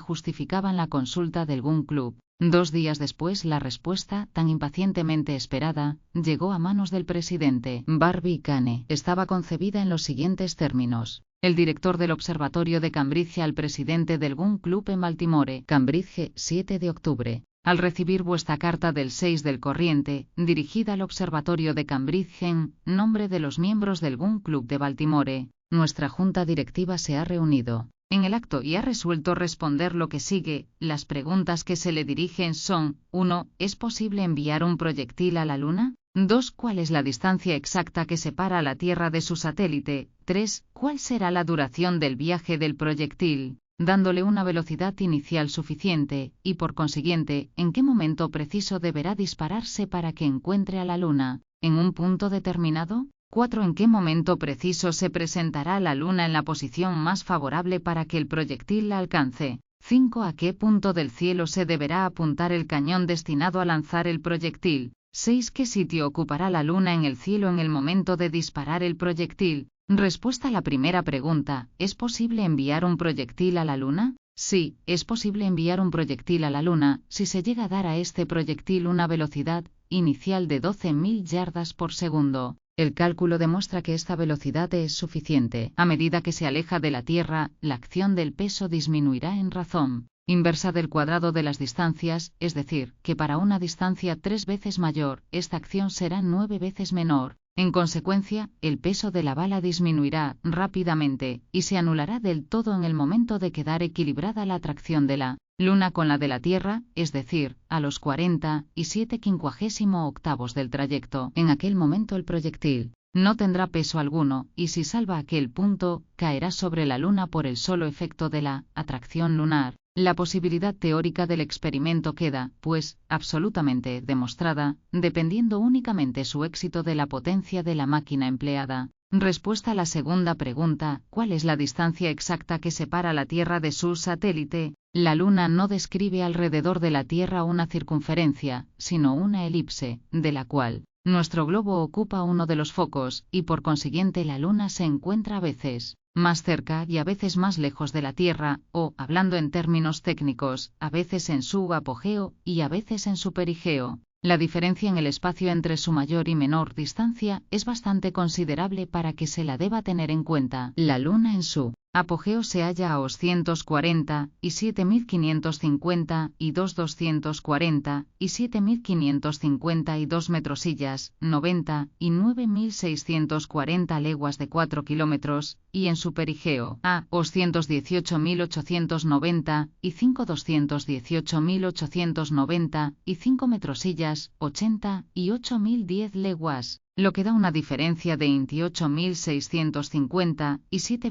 justificaban la consulta del Gun Club. 2 días después, la respuesta, tan impacientemente esperada, llegó a manos del presidente. Barbicane estaba concebida en los siguientes términos. El director del Observatorio de Cambridge al presidente del Gun Club en Baltimore, Cambridge, 7 de octubre. Al recibir vuestra carta del 6 del corriente, dirigida al Observatorio de Cambridge en nombre de los miembros del Gun Club de Baltimore, nuestra junta directiva se ha reunido en el acto y ha resuelto responder lo que sigue. Las preguntas que se le dirigen son: 1. ¿Es posible enviar un proyectil a la Luna? 2. ¿Cuál es la distancia exacta que separa a la Tierra de su satélite? 3. ¿Cuál será la duración del viaje del proyectil, dándole una velocidad inicial suficiente, y por consiguiente, en qué momento preciso deberá dispararse para que encuentre a la Luna, en un punto determinado? 4. ¿En qué momento preciso se presentará la Luna en la posición más favorable para que el proyectil la alcance? 5. ¿A qué punto del cielo se deberá apuntar el cañón destinado a lanzar el proyectil? 6. ¿Qué sitio ocupará la Luna en el cielo en el momento de disparar el proyectil? Respuesta a la primera pregunta: ¿es posible enviar un proyectil a la Luna? Sí, es posible enviar un proyectil a la Luna, si se llega a dar a este proyectil una velocidad inicial de 12.000 yardas por segundo. El cálculo demuestra que esta velocidad es suficiente. A medida que se aleja de la Tierra, la acción del peso disminuirá en razón inversa del cuadrado de las distancias, es decir, que para una distancia 3 veces mayor, esta acción será 9 veces menor. En consecuencia, el peso de la bala disminuirá rápidamente, y se anulará del todo en el momento de quedar equilibrada la atracción de la Luna con la de la Tierra, es decir, a los 47/58 del trayecto. En aquel momento el proyectil no tendrá peso alguno, y si salva aquel punto, caerá sobre la Luna por el solo efecto de la atracción lunar. La posibilidad teórica del experimento queda, pues, absolutamente demostrada, dependiendo únicamente su éxito de la potencia de la máquina empleada. Respuesta a la segunda pregunta: ¿cuál es la distancia exacta que separa la Tierra de su satélite? La Luna no describe alrededor de la Tierra una circunferencia, sino una elipse, de la cual nuestro globo ocupa uno de los focos, y por consiguiente la Luna se encuentra a veces más cerca y a veces más lejos de la Tierra, o, hablando en términos técnicos, a veces en su apogeo y a veces en su perigeo. La diferencia en el espacio entre su mayor y menor distancia es bastante considerable para que se la deba tener en cuenta. La Luna en su apogeo se halla a 247.552 metrosillas, 90 y 9.640 leguas de 4 kilómetros, y en su perigeo a 218.890 metrosillas, 80 y 8.010 leguas, lo que da una diferencia de 28.650 y 7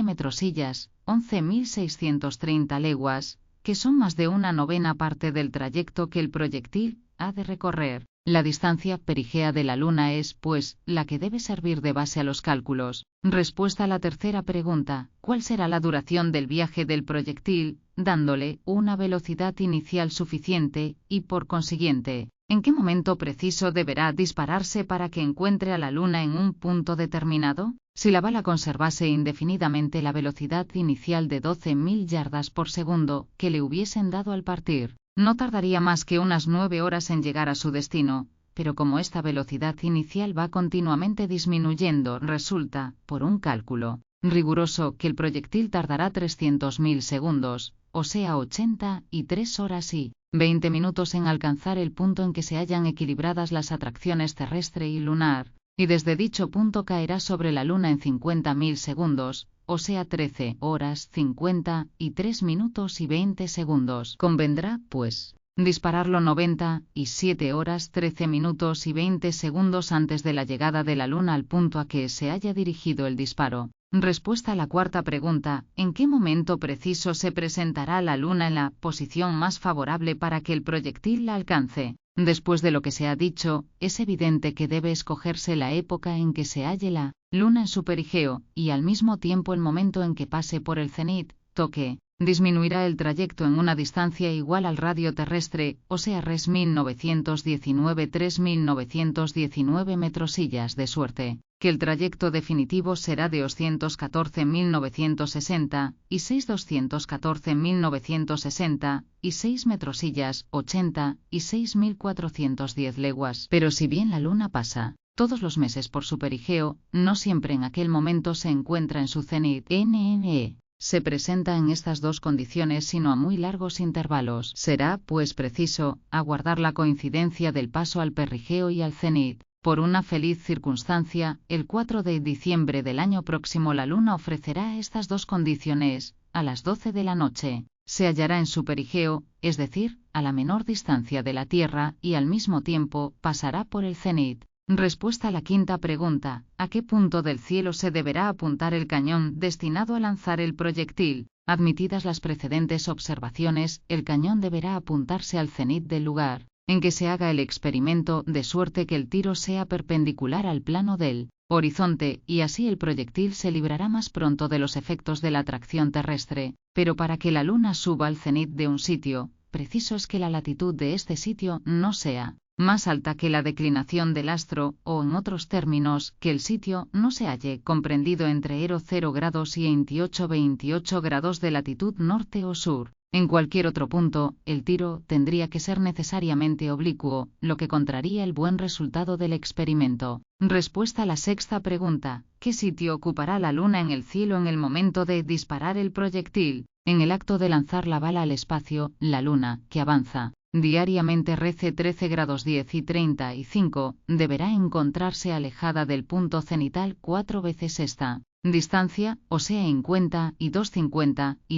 metrosillas, 11.630 leguas, que son más de una novena parte del trayecto que el proyectil ha de recorrer. La distancia perigea de la Luna es, pues, la que debe servir de base a los cálculos. Respuesta a la tercera pregunta: ¿cuál será la duración del viaje del proyectil, dándole una velocidad inicial suficiente, y por consiguiente, en qué momento preciso deberá dispararse para que encuentre a la Luna en un punto determinado? Si la bala conservase indefinidamente la velocidad inicial de 12.000 yardas por segundo que le hubiesen dado al partir, no tardaría más que unas 9 horas en llegar a su destino, pero como esta velocidad inicial va continuamente disminuyendo, resulta, por un cálculo riguroso, que el proyectil tardará 300.000 segundos, o sea 83 horas y 20 minutos en alcanzar el punto en que se hallan equilibradas las atracciones terrestre y lunar, y desde dicho punto caerá sobre la Luna en 50.000 segundos, o sea 13 horas 53 minutos y 20 segundos. Convendrá, pues, dispararlo 97 horas 13 minutos y 20 segundos antes de la llegada de la Luna al punto a que se haya dirigido el disparo. Respuesta a la cuarta pregunta: ¿en qué momento preciso se presentará la Luna en la posición más favorable para que el proyectil la alcance? Después de lo que se ha dicho, es evidente que debe escogerse la época en que se halle la Luna en su perigeo, y al mismo tiempo el momento en que pase por el cenit, toque, disminuirá el trayecto en una distancia igual al radio terrestre, o sea res 3.919 metrosillas de suerte, que el trayecto definitivo será de 214.960, y 214.960, y 6 metrosillas, 80, y 6.410 leguas. Pero si bien la Luna pasa todos los meses por su perigeo, no siempre en aquel momento se encuentra en su cenit. NNE se presenta en estas dos condiciones sino a muy largos intervalos. Será, pues, preciso aguardar la coincidencia del paso al perigeo y al cenit. Por una feliz circunstancia, el 4 de diciembre del año próximo la Luna ofrecerá estas dos condiciones. A las 12 de la noche se hallará en su perigeo, es decir, a la menor distancia de la Tierra, y al mismo tiempo pasará por el cenit. Respuesta a la quinta pregunta: ¿a qué punto del cielo se deberá apuntar el cañón destinado a lanzar el proyectil? Admitidas las precedentes observaciones, el cañón deberá apuntarse al cenit del lugar en que se haga el experimento, de suerte que el tiro sea perpendicular al plano del horizonte, y así el proyectil se librará más pronto de los efectos de la atracción terrestre. Pero para que la Luna suba al cenit de un sitio, preciso es que la latitud de este sitio no sea más alta que la declinación del astro, o en otros términos, que el sitio no se halle comprendido entre 0 grados y 28 grados de latitud norte o sur. En cualquier otro punto, el tiro tendría que ser necesariamente oblicuo, lo que contraría el buen resultado del experimento. Respuesta a la sexta pregunta: ¿qué sitio ocupará la Luna en el cielo en el momento de disparar el proyectil? En el acto de lanzar la bala al espacio, la Luna, que avanza diariamente rece 13 grados 10 y 35, deberá encontrarse alejada del punto cenital 4 veces esta distancia, o sea en 50 y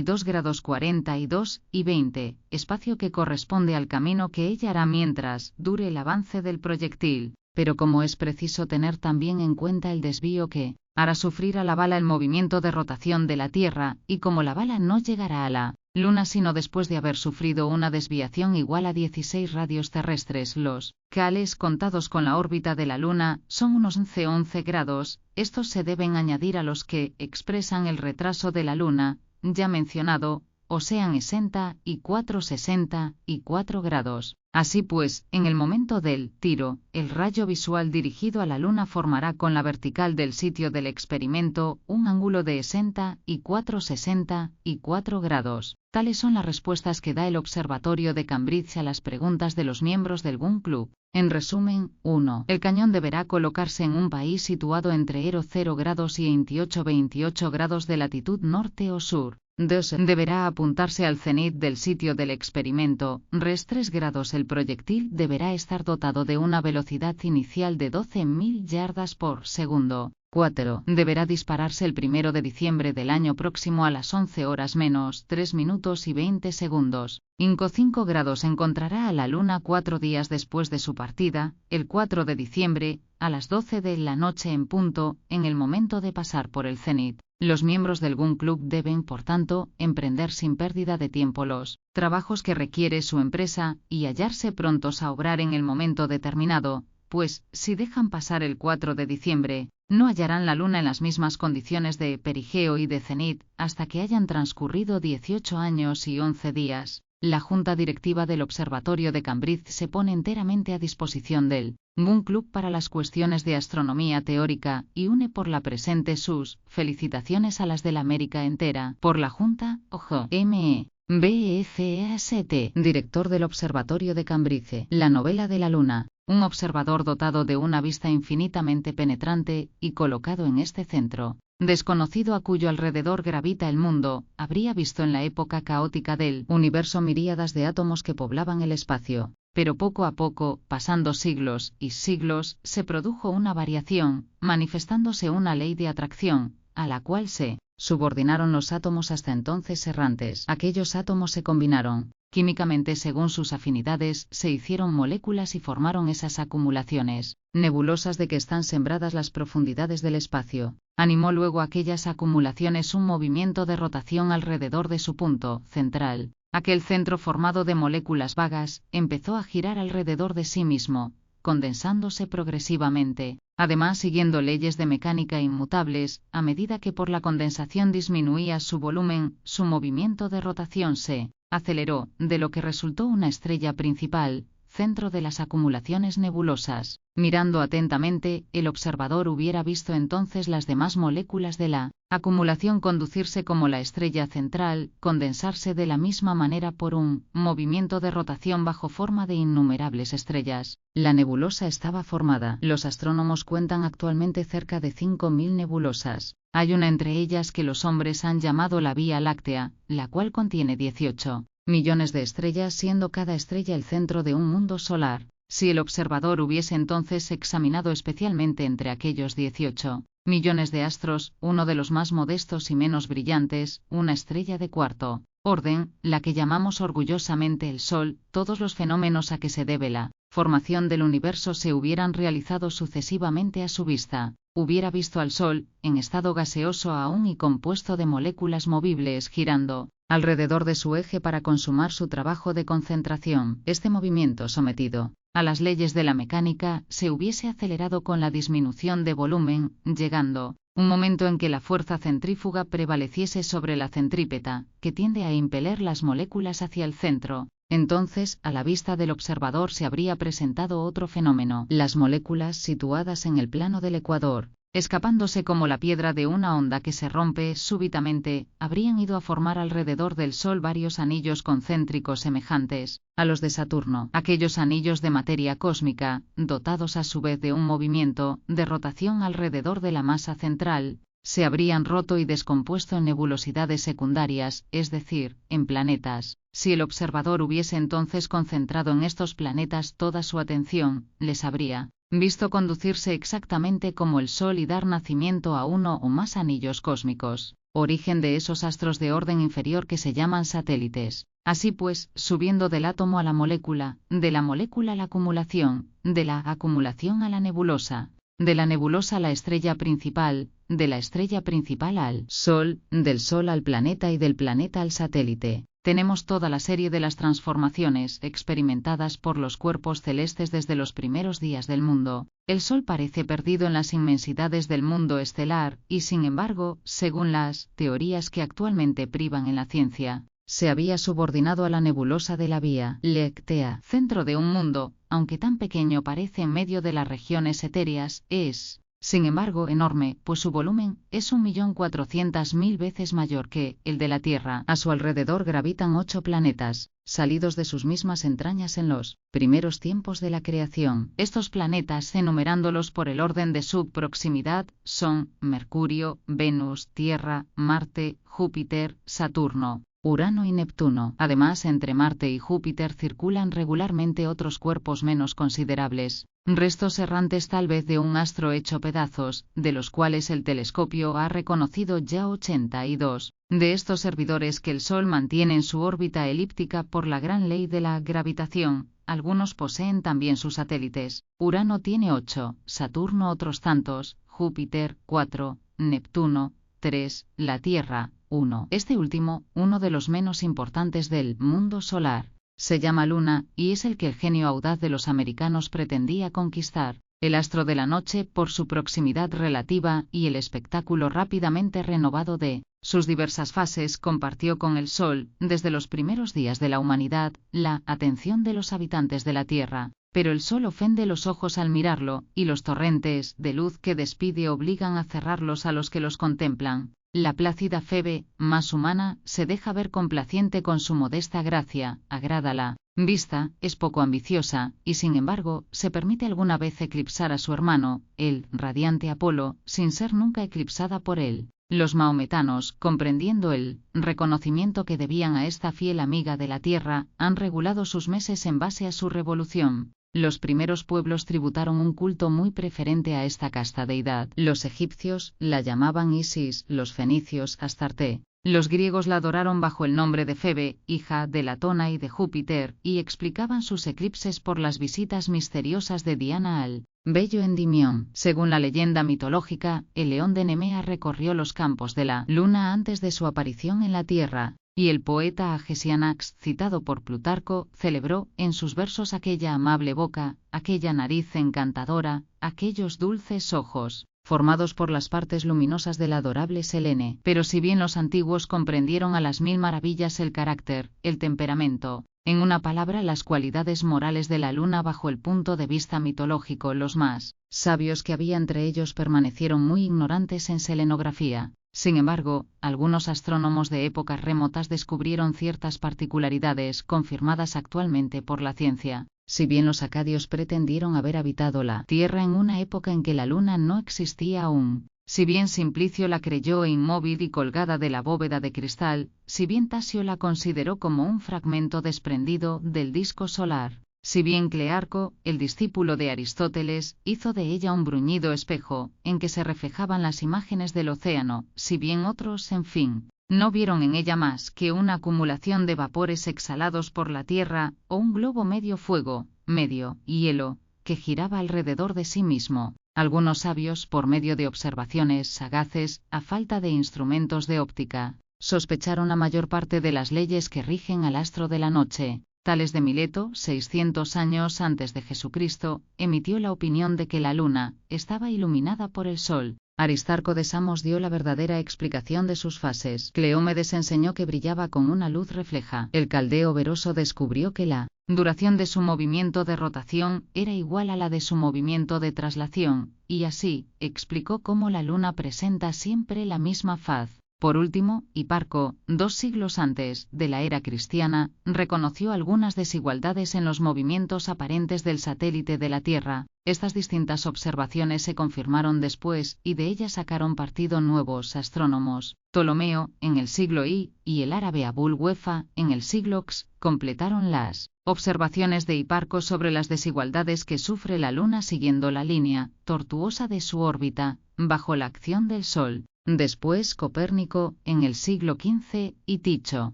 2 grados 42 y 20, espacio que corresponde al camino que ella hará mientras dure el avance del proyectil. Pero como es preciso tener también en cuenta el desvío que hará sufrir a la bala el movimiento de rotación de la Tierra, y como la bala no llegará a la Luna sino después de haber sufrido una desviación igual a 16 radios terrestres, los cales contados con la órbita de la Luna son unos 11 grados, estos se deben añadir a los que expresan el retraso de la Luna, ya mencionado, o sean 64 grados. Así pues, en el momento del tiro, el rayo visual dirigido a la Luna formará con la vertical del sitio del experimento un ángulo de 64 grados. Tales son las respuestas que da el Observatorio de Cambridge a las preguntas de los miembros del Gun Club. En resumen, 1. El cañón deberá colocarse en un país situado entre 0 grados y 28 grados de latitud norte o sur. 2. Deberá apuntarse al cenit del sitio del experimento, res 3 grados. El proyectil deberá estar dotado de una velocidad inicial de 12.000 yardas por segundo. 4. Deberá dispararse el 1 de diciembre del año próximo a las 11 horas menos 3 minutos y 20 segundos. 5 grados. Encontrará a la Luna 4 días después de su partida, el 4 de diciembre, a las 12 de la noche en punto, en el momento de pasar por el cenit. Los miembros del Gun Club deben, por tanto, emprender sin pérdida de tiempo los trabajos que requiere su empresa, y hallarse prontos a obrar en el momento determinado, pues, si dejan pasar el 4 de diciembre, no hallarán la Luna en las mismas condiciones de perigeo y de cenit, hasta que hayan transcurrido 18 años y 11 días. La Junta Directiva del Observatorio de Cambridge se pone enteramente a disposición del Gun Club para las cuestiones de astronomía teórica, y une por la presente sus felicitaciones a las de la América entera. Por la Junta, Ojo, M.E. BFAST, director del Observatorio de Cambridge. La novela de la Luna. Un observador dotado de una vista infinitamente penetrante, y colocado en este centro desconocido a cuyo alrededor gravita el mundo, habría visto en la época caótica del universo miríadas de átomos que poblaban el espacio. Pero poco a poco, pasando siglos y siglos, se produjo una variación, manifestándose una ley de atracción, a la cual se subordinaron los átomos hasta entonces errantes. Aquellos átomos se combinaron químicamente según sus afinidades, se hicieron moléculas y formaron esas acumulaciones nebulosas de que están sembradas las profundidades del espacio. Animó luego aquellas acumulaciones un movimiento de rotación alrededor de su punto central. Aquel centro formado de moléculas vagas empezó a girar alrededor de sí mismo, condensándose progresivamente, Además, siguiendo leyes de mecánica inmutables, a medida que por la condensación disminuía su volumen, su movimiento de rotación se aceleró, de lo que resultó una estrella principal, centro de las acumulaciones nebulosas. Mirando atentamente, el observador hubiera visto entonces las demás moléculas de la acumulación conducirse como la estrella central, condensarse de la misma manera por un movimiento de rotación bajo forma de innumerables estrellas. La nebulosa estaba formada. Los astrónomos cuentan actualmente cerca de 5.000 nebulosas. Hay una entre ellas que los hombres han llamado la Vía Láctea, la cual contiene 18 millones de estrellas, siendo cada estrella el centro de un mundo solar. Si el observador hubiese entonces examinado especialmente entre aquellos 18 millones de astros, uno de los más modestos y menos brillantes, una estrella de cuarto orden, la que llamamos orgullosamente el Sol, todos los fenómenos a que se debe la formación del universo se hubieran realizado sucesivamente a su vista. Hubiera visto al Sol, en estado gaseoso aún y compuesto de moléculas movibles girando alrededor de su eje para consumar su trabajo de concentración. Este movimiento, sometido a las leyes de la mecánica, se hubiese acelerado con la disminución de volumen, llegando un momento en que la fuerza centrífuga prevaleciese sobre la centrípeta, que tiende a impeler las moléculas hacia el centro. Entonces, a la vista del observador se habría presentado otro fenómeno. Las moléculas situadas en el plano del ecuador, escapándose como la piedra de una onda que se rompe súbitamente, habrían ido a formar alrededor del Sol varios anillos concéntricos semejantes a los de Saturno. Aquellos anillos de materia cósmica, dotados a su vez de un movimiento de rotación alrededor de la masa central, se habrían roto y descompuesto en nebulosidades secundarias, es decir, en planetas. Si el observador hubiese entonces concentrado en estos planetas toda su atención, les habría visto conducirse exactamente como el Sol y dar nacimiento a uno o más anillos cósmicos, origen de esos astros de orden inferior que se llaman satélites. Así pues, subiendo del átomo a la molécula, de la molécula a la acumulación, de la acumulación a la nebulosa, de la nebulosa a la estrella principal, de la estrella principal al Sol, del Sol al planeta y del planeta al satélite. Tenemos toda la serie de las transformaciones experimentadas por los cuerpos celestes desde los primeros días del mundo. El Sol parece perdido en las inmensidades del mundo estelar, y sin embargo, según las teorías que actualmente privan en la ciencia, se había subordinado a la nebulosa de la Vía Láctea, centro de un mundo, aunque tan pequeño parece en medio de las regiones etéreas, es, sin embargo, enorme, pues su volumen es 1.400.000 veces mayor que el de la Tierra. A su alrededor gravitan 8 planetas, salidos de sus mismas entrañas en los primeros tiempos de la creación. Estos planetas, enumerándolos por el orden de su proximidad, son Mercurio, Venus, Tierra, Marte, Júpiter, Saturno, Urano y Neptuno. Además, entre Marte y Júpiter circulan regularmente otros cuerpos menos considerables, restos errantes tal vez de un astro hecho pedazos, de los cuales el telescopio ha reconocido ya 82. De estos servidores que el Sol mantiene en su órbita elíptica por la gran ley de la gravitación, algunos poseen también sus satélites. Urano tiene 8, Saturno otros tantos, Júpiter 4, Neptuno 3, la Tierra 1. Este último, uno de los menos importantes del mundo solar, se llama Luna, y es el que el genio audaz de los americanos pretendía conquistar. El astro de la noche, por su proximidad relativa y el espectáculo rápidamente renovado de sus diversas fases, compartió con el Sol, desde los primeros días de la humanidad, la atención de los habitantes de la Tierra. Pero el Sol ofende los ojos al mirarlo, y los torrentes de luz que despide obligan a cerrarlos a los que los contemplan. La plácida Febe, más humana, se deja ver complaciente con su modesta gracia, agrada la vista, es poco ambiciosa, y sin embargo, se permite alguna vez eclipsar a su hermano, el radiante Apolo, sin ser nunca eclipsada por él. Los maometanos, comprendiendo el reconocimiento que debían a esta fiel amiga de la tierra, han regulado sus meses en base a su revolución. Los primeros pueblos tributaron un culto muy preferente a esta casta deidad. Los egipcios la llamaban Isis, los fenicios Astarte. Los griegos la adoraron bajo el nombre de Febe, hija de Latona y de Júpiter, y explicaban sus eclipses por las visitas misteriosas de Diana al bello Endimión. Según la leyenda mitológica, el león de Nemea recorrió los campos de la luna antes de su aparición en la tierra. Y el poeta Agesianax, citado por Plutarco, celebró en sus versos aquella amable boca, aquella nariz encantadora, aquellos dulces ojos, formados por las partes luminosas del adorable Selene. Pero si bien los antiguos comprendieron a las 1000 maravillas el carácter, el temperamento, en una palabra las cualidades morales de la luna bajo el punto de vista mitológico, los más sabios que había entre ellos permanecieron muy ignorantes en selenografía. Sin embargo, algunos astrónomos de épocas remotas descubrieron ciertas particularidades confirmadas actualmente por la ciencia. Si bien los acadios pretendieron haber habitado la Tierra en una época en que la Luna no existía aún, si bien Simplicio la creyó inmóvil y colgada de la bóveda de cristal, si bien Tasio la consideró como un fragmento desprendido del disco solar, si bien Clearco, el discípulo de Aristóteles, hizo de ella un bruñido espejo, en que se reflejaban las imágenes del océano, si bien otros, en fin, no vieron en ella más que una acumulación de vapores exhalados por la Tierra, o un globo medio fuego, medio hielo, que giraba alrededor de sí mismo. Algunos sabios, por medio de observaciones sagaces, a falta de instrumentos de óptica, sospecharon la mayor parte de las leyes que rigen al astro de la noche. Tales de Mileto, 600 años antes de Jesucristo, emitió la opinión de que la luna estaba iluminada por el sol. Aristarco de Samos dio la verdadera explicación de sus fases. Cleómedes enseñó que brillaba con una luz refleja. El caldeo Veroso descubrió que la duración de su movimiento de rotación era igual a la de su movimiento de traslación, y así explicó cómo la luna presenta siempre la misma faz. Por último, Hiparco, 2 siglos antes de la era cristiana, reconoció algunas desigualdades en los movimientos aparentes del satélite de la Tierra. Estas distintas observaciones se confirmaron después, y de ellas sacaron partido nuevos astrónomos. Ptolomeo, en el siglo I, y el árabe Abul Wefa, en el siglo X, completaron las observaciones de Hiparco sobre las desigualdades que sufre la Luna siguiendo la línea tortuosa de su órbita, bajo la acción del Sol. Después Copérnico, en el siglo XV, y Tycho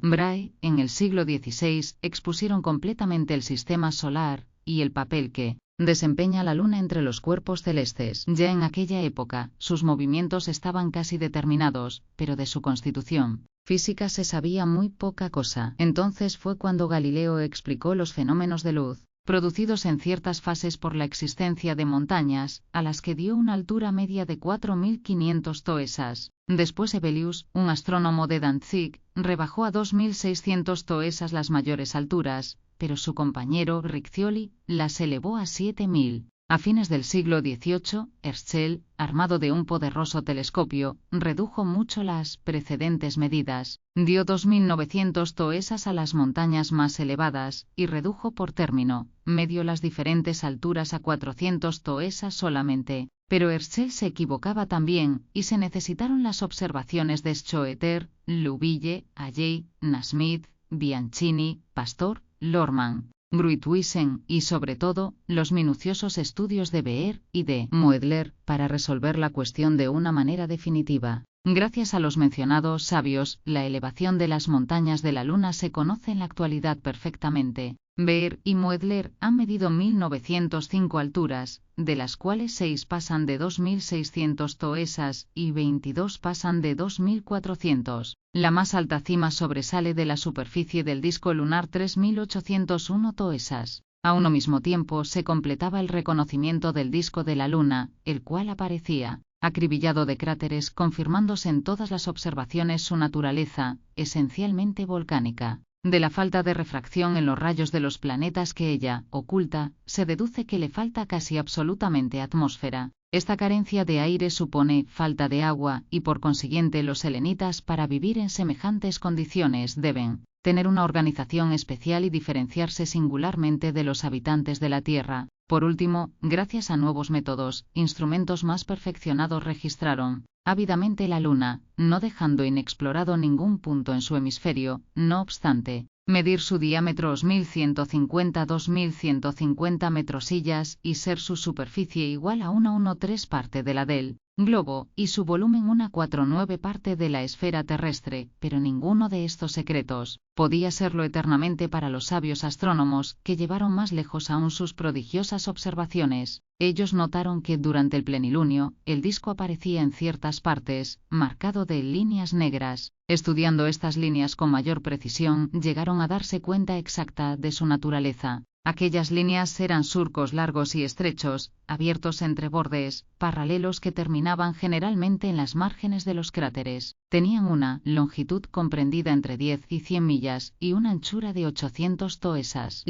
Brahe, en el siglo XVI, expusieron completamente el sistema solar, y el papel que desempeña la Luna entre los cuerpos celestes. Ya en aquella época, sus movimientos estaban casi determinados, pero de su constitución física se sabía muy poca cosa. Entonces fue cuando Galileo explicó los fenómenos de luz, producidos en ciertas fases por la existencia de montañas, a las que dio una altura media de 4.500 toesas. Después Hevelius, un astrónomo de Danzig, rebajó a 2.600 toesas las mayores alturas, pero su compañero Riccioli las elevó a 7.000. A fines del siglo XVIII, Herschel, armado de un poderoso telescopio, redujo mucho las precedentes medidas, dio 2.900 toesas a las montañas más elevadas, y redujo por término medio las diferentes alturas a 400 toesas solamente. Pero Herschel se equivocaba también, y se necesitaron las observaciones de Schoeter, Louville, Halley, Nasmyth, Bianchini, Pastor, Lohrmann, Gruithuisen, y sobre todo, los minuciosos estudios de Beer y de Moedler, para resolver la cuestión de una manera definitiva. Gracias a los mencionados sabios, la elevación de las montañas de la Luna se conoce en la actualidad perfectamente. Beer y Moedler han medido 1.905 alturas, de las cuales 6 pasan de 2.600 toesas y 22 pasan de 2.400. La más alta cima sobresale de la superficie del disco lunar 3.801 toesas. A uno mismo tiempo se completaba el reconocimiento del disco de la Luna, el cual aparecía acribillado de cráteres, confirmándose en todas las observaciones su naturaleza, esencialmente volcánica. De la falta de refracción en los rayos de los planetas que ella oculta, se deduce que le falta casi absolutamente atmósfera. Esta carencia de aire supone falta de agua, y por consiguiente los selenitas, para vivir en semejantes condiciones, deben tener una organización especial y diferenciarse singularmente de los habitantes de la Tierra. Por último, gracias a nuevos métodos, instrumentos más perfeccionados registraron ávidamente la Luna, no dejando inexplorado ningún punto en su hemisferio. No obstante, medir su diámetro 2.150 metrosillas y ser su superficie igual a 1,13 parte de la del globo, y su volumen 1/4/9 parte de la esfera terrestre, pero ninguno de estos secretos podía serlo eternamente para los sabios astrónomos, que llevaron más lejos aún sus prodigiosas observaciones. Ellos notaron que durante el plenilunio, el disco aparecía en ciertas partes, marcado de líneas negras. Estudiando estas líneas con mayor precisión, llegaron a darse cuenta exacta de su naturaleza. Aquellas líneas eran surcos largos y estrechos, abiertos entre bordes paralelos que terminaban generalmente en las márgenes de los cráteres. Tenían una longitud comprendida entre 10 y 100 millas y una anchura de 800 toesas.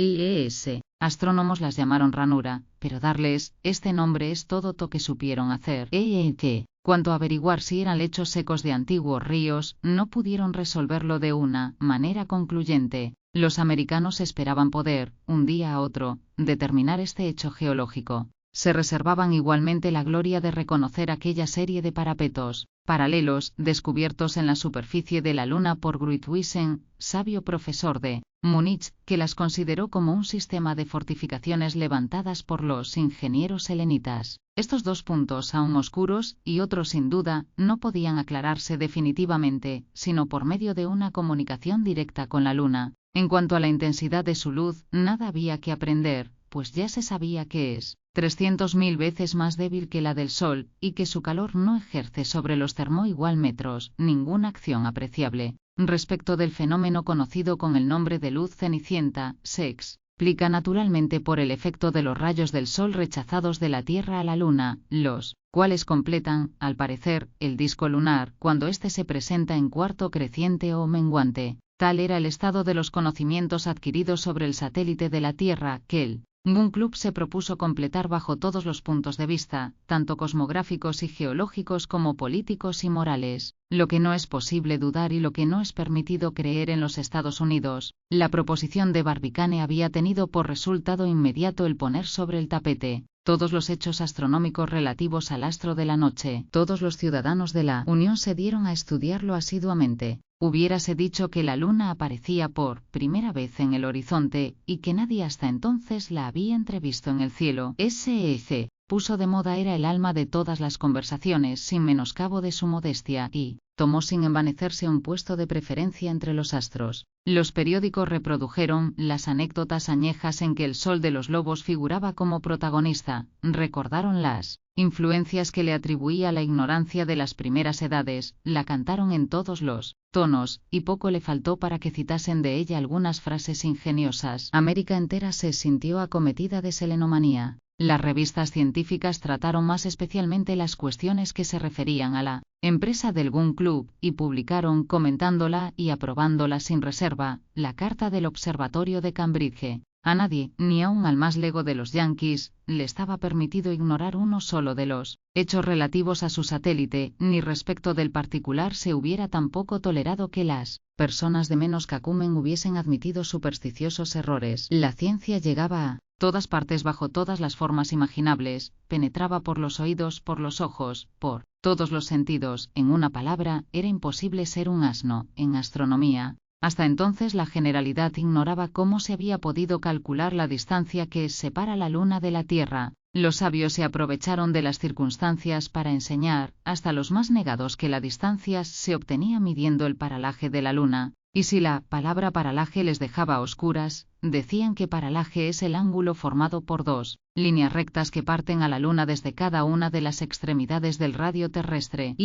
Astrónomos las llamaron ranura, pero darles este nombre es todo lo que supieron hacer. Cuanto a averiguar si eran lechos secos de antiguos ríos, no pudieron resolverlo de una manera concluyente. Los americanos esperaban poder, un día a otro, determinar este hecho geológico. Se reservaban igualmente la gloria de reconocer aquella serie de parapetos paralelos descubiertos en la superficie de la Luna por Gruithuisen, sabio profesor de Múnich, que las consideró como un sistema de fortificaciones levantadas por los ingenieros selenitas. Estos dos puntos aún oscuros, y otros sin duda, no podían aclararse definitivamente, sino por medio de una comunicación directa con la Luna. En cuanto a la intensidad de su luz, nada había que aprender, pues ya se sabía que es 300.000 veces más débil que la del Sol, y que su calor no ejerce sobre los termoigualmetros ninguna acción apreciable. Respecto del fenómeno conocido con el nombre de luz cenicienta, se explica naturalmente por el efecto de los rayos del Sol rechazados de la Tierra a la Luna, los cuales completan, al parecer, el disco lunar cuando éste se presenta en cuarto creciente o menguante. Tal era el estado de los conocimientos adquiridos sobre el satélite de la Tierra que el Gun Club se propuso completar bajo todos los puntos de vista, tanto cosmográficos y geológicos como políticos y morales. Lo que no es posible dudar y lo que no es permitido creer en los Estados Unidos. La proposición de Barbicane había tenido por resultado inmediato el poner sobre el tapete todos los hechos astronómicos relativos al astro de la noche. Todos los ciudadanos de la Unión se dieron a estudiarlo asiduamente. Hubiérase dicho que la Luna aparecía por primera vez en el horizonte, y que nadie hasta entonces la había entrevisto en el cielo. S.E.C. puso de moda era el alma de todas las conversaciones sin menoscabo de su modestia, y tomó sin envanecerse un puesto de preferencia entre los astros. Los periódicos reprodujeron las anécdotas añejas en que el Sol de los Lobos figuraba como protagonista, recordaron las influencias que le atribuía la ignorancia de las primeras edades, la cantaron en todos los tonos, y poco le faltó para que citasen de ella algunas frases ingeniosas. América entera se sintió acometida de selenomanía. Las revistas científicas trataron más especialmente las cuestiones que se referían a la empresa del Gun Club, y publicaron, comentándola y aprobándola sin reserva, la carta del Observatorio de Cambridge. A nadie, ni aun al más lego de los yanquis, le estaba permitido ignorar uno solo de los hechos relativos a su satélite, ni respecto del particular se hubiera tampoco tolerado que las personas de menos cacumen hubiesen admitido supersticiosos errores. La ciencia llegaba a todas partes bajo todas las formas imaginables, penetraba por los oídos, por los ojos, por todos los sentidos. En una palabra, era imposible ser un asno en astronomía. Hasta entonces la generalidad ignoraba cómo se había podido calcular la distancia que separa la Luna de la Tierra. Los sabios se aprovecharon de las circunstancias para enseñar, hasta los más negados, que la distancia se obtenía midiendo el paralaje de la Luna. Y si la palabra paralaje les dejaba a oscuras, decían que paralaje es el ángulo formado por dos líneas rectas que parten a la Luna desde cada una de las extremidades del radio terrestre.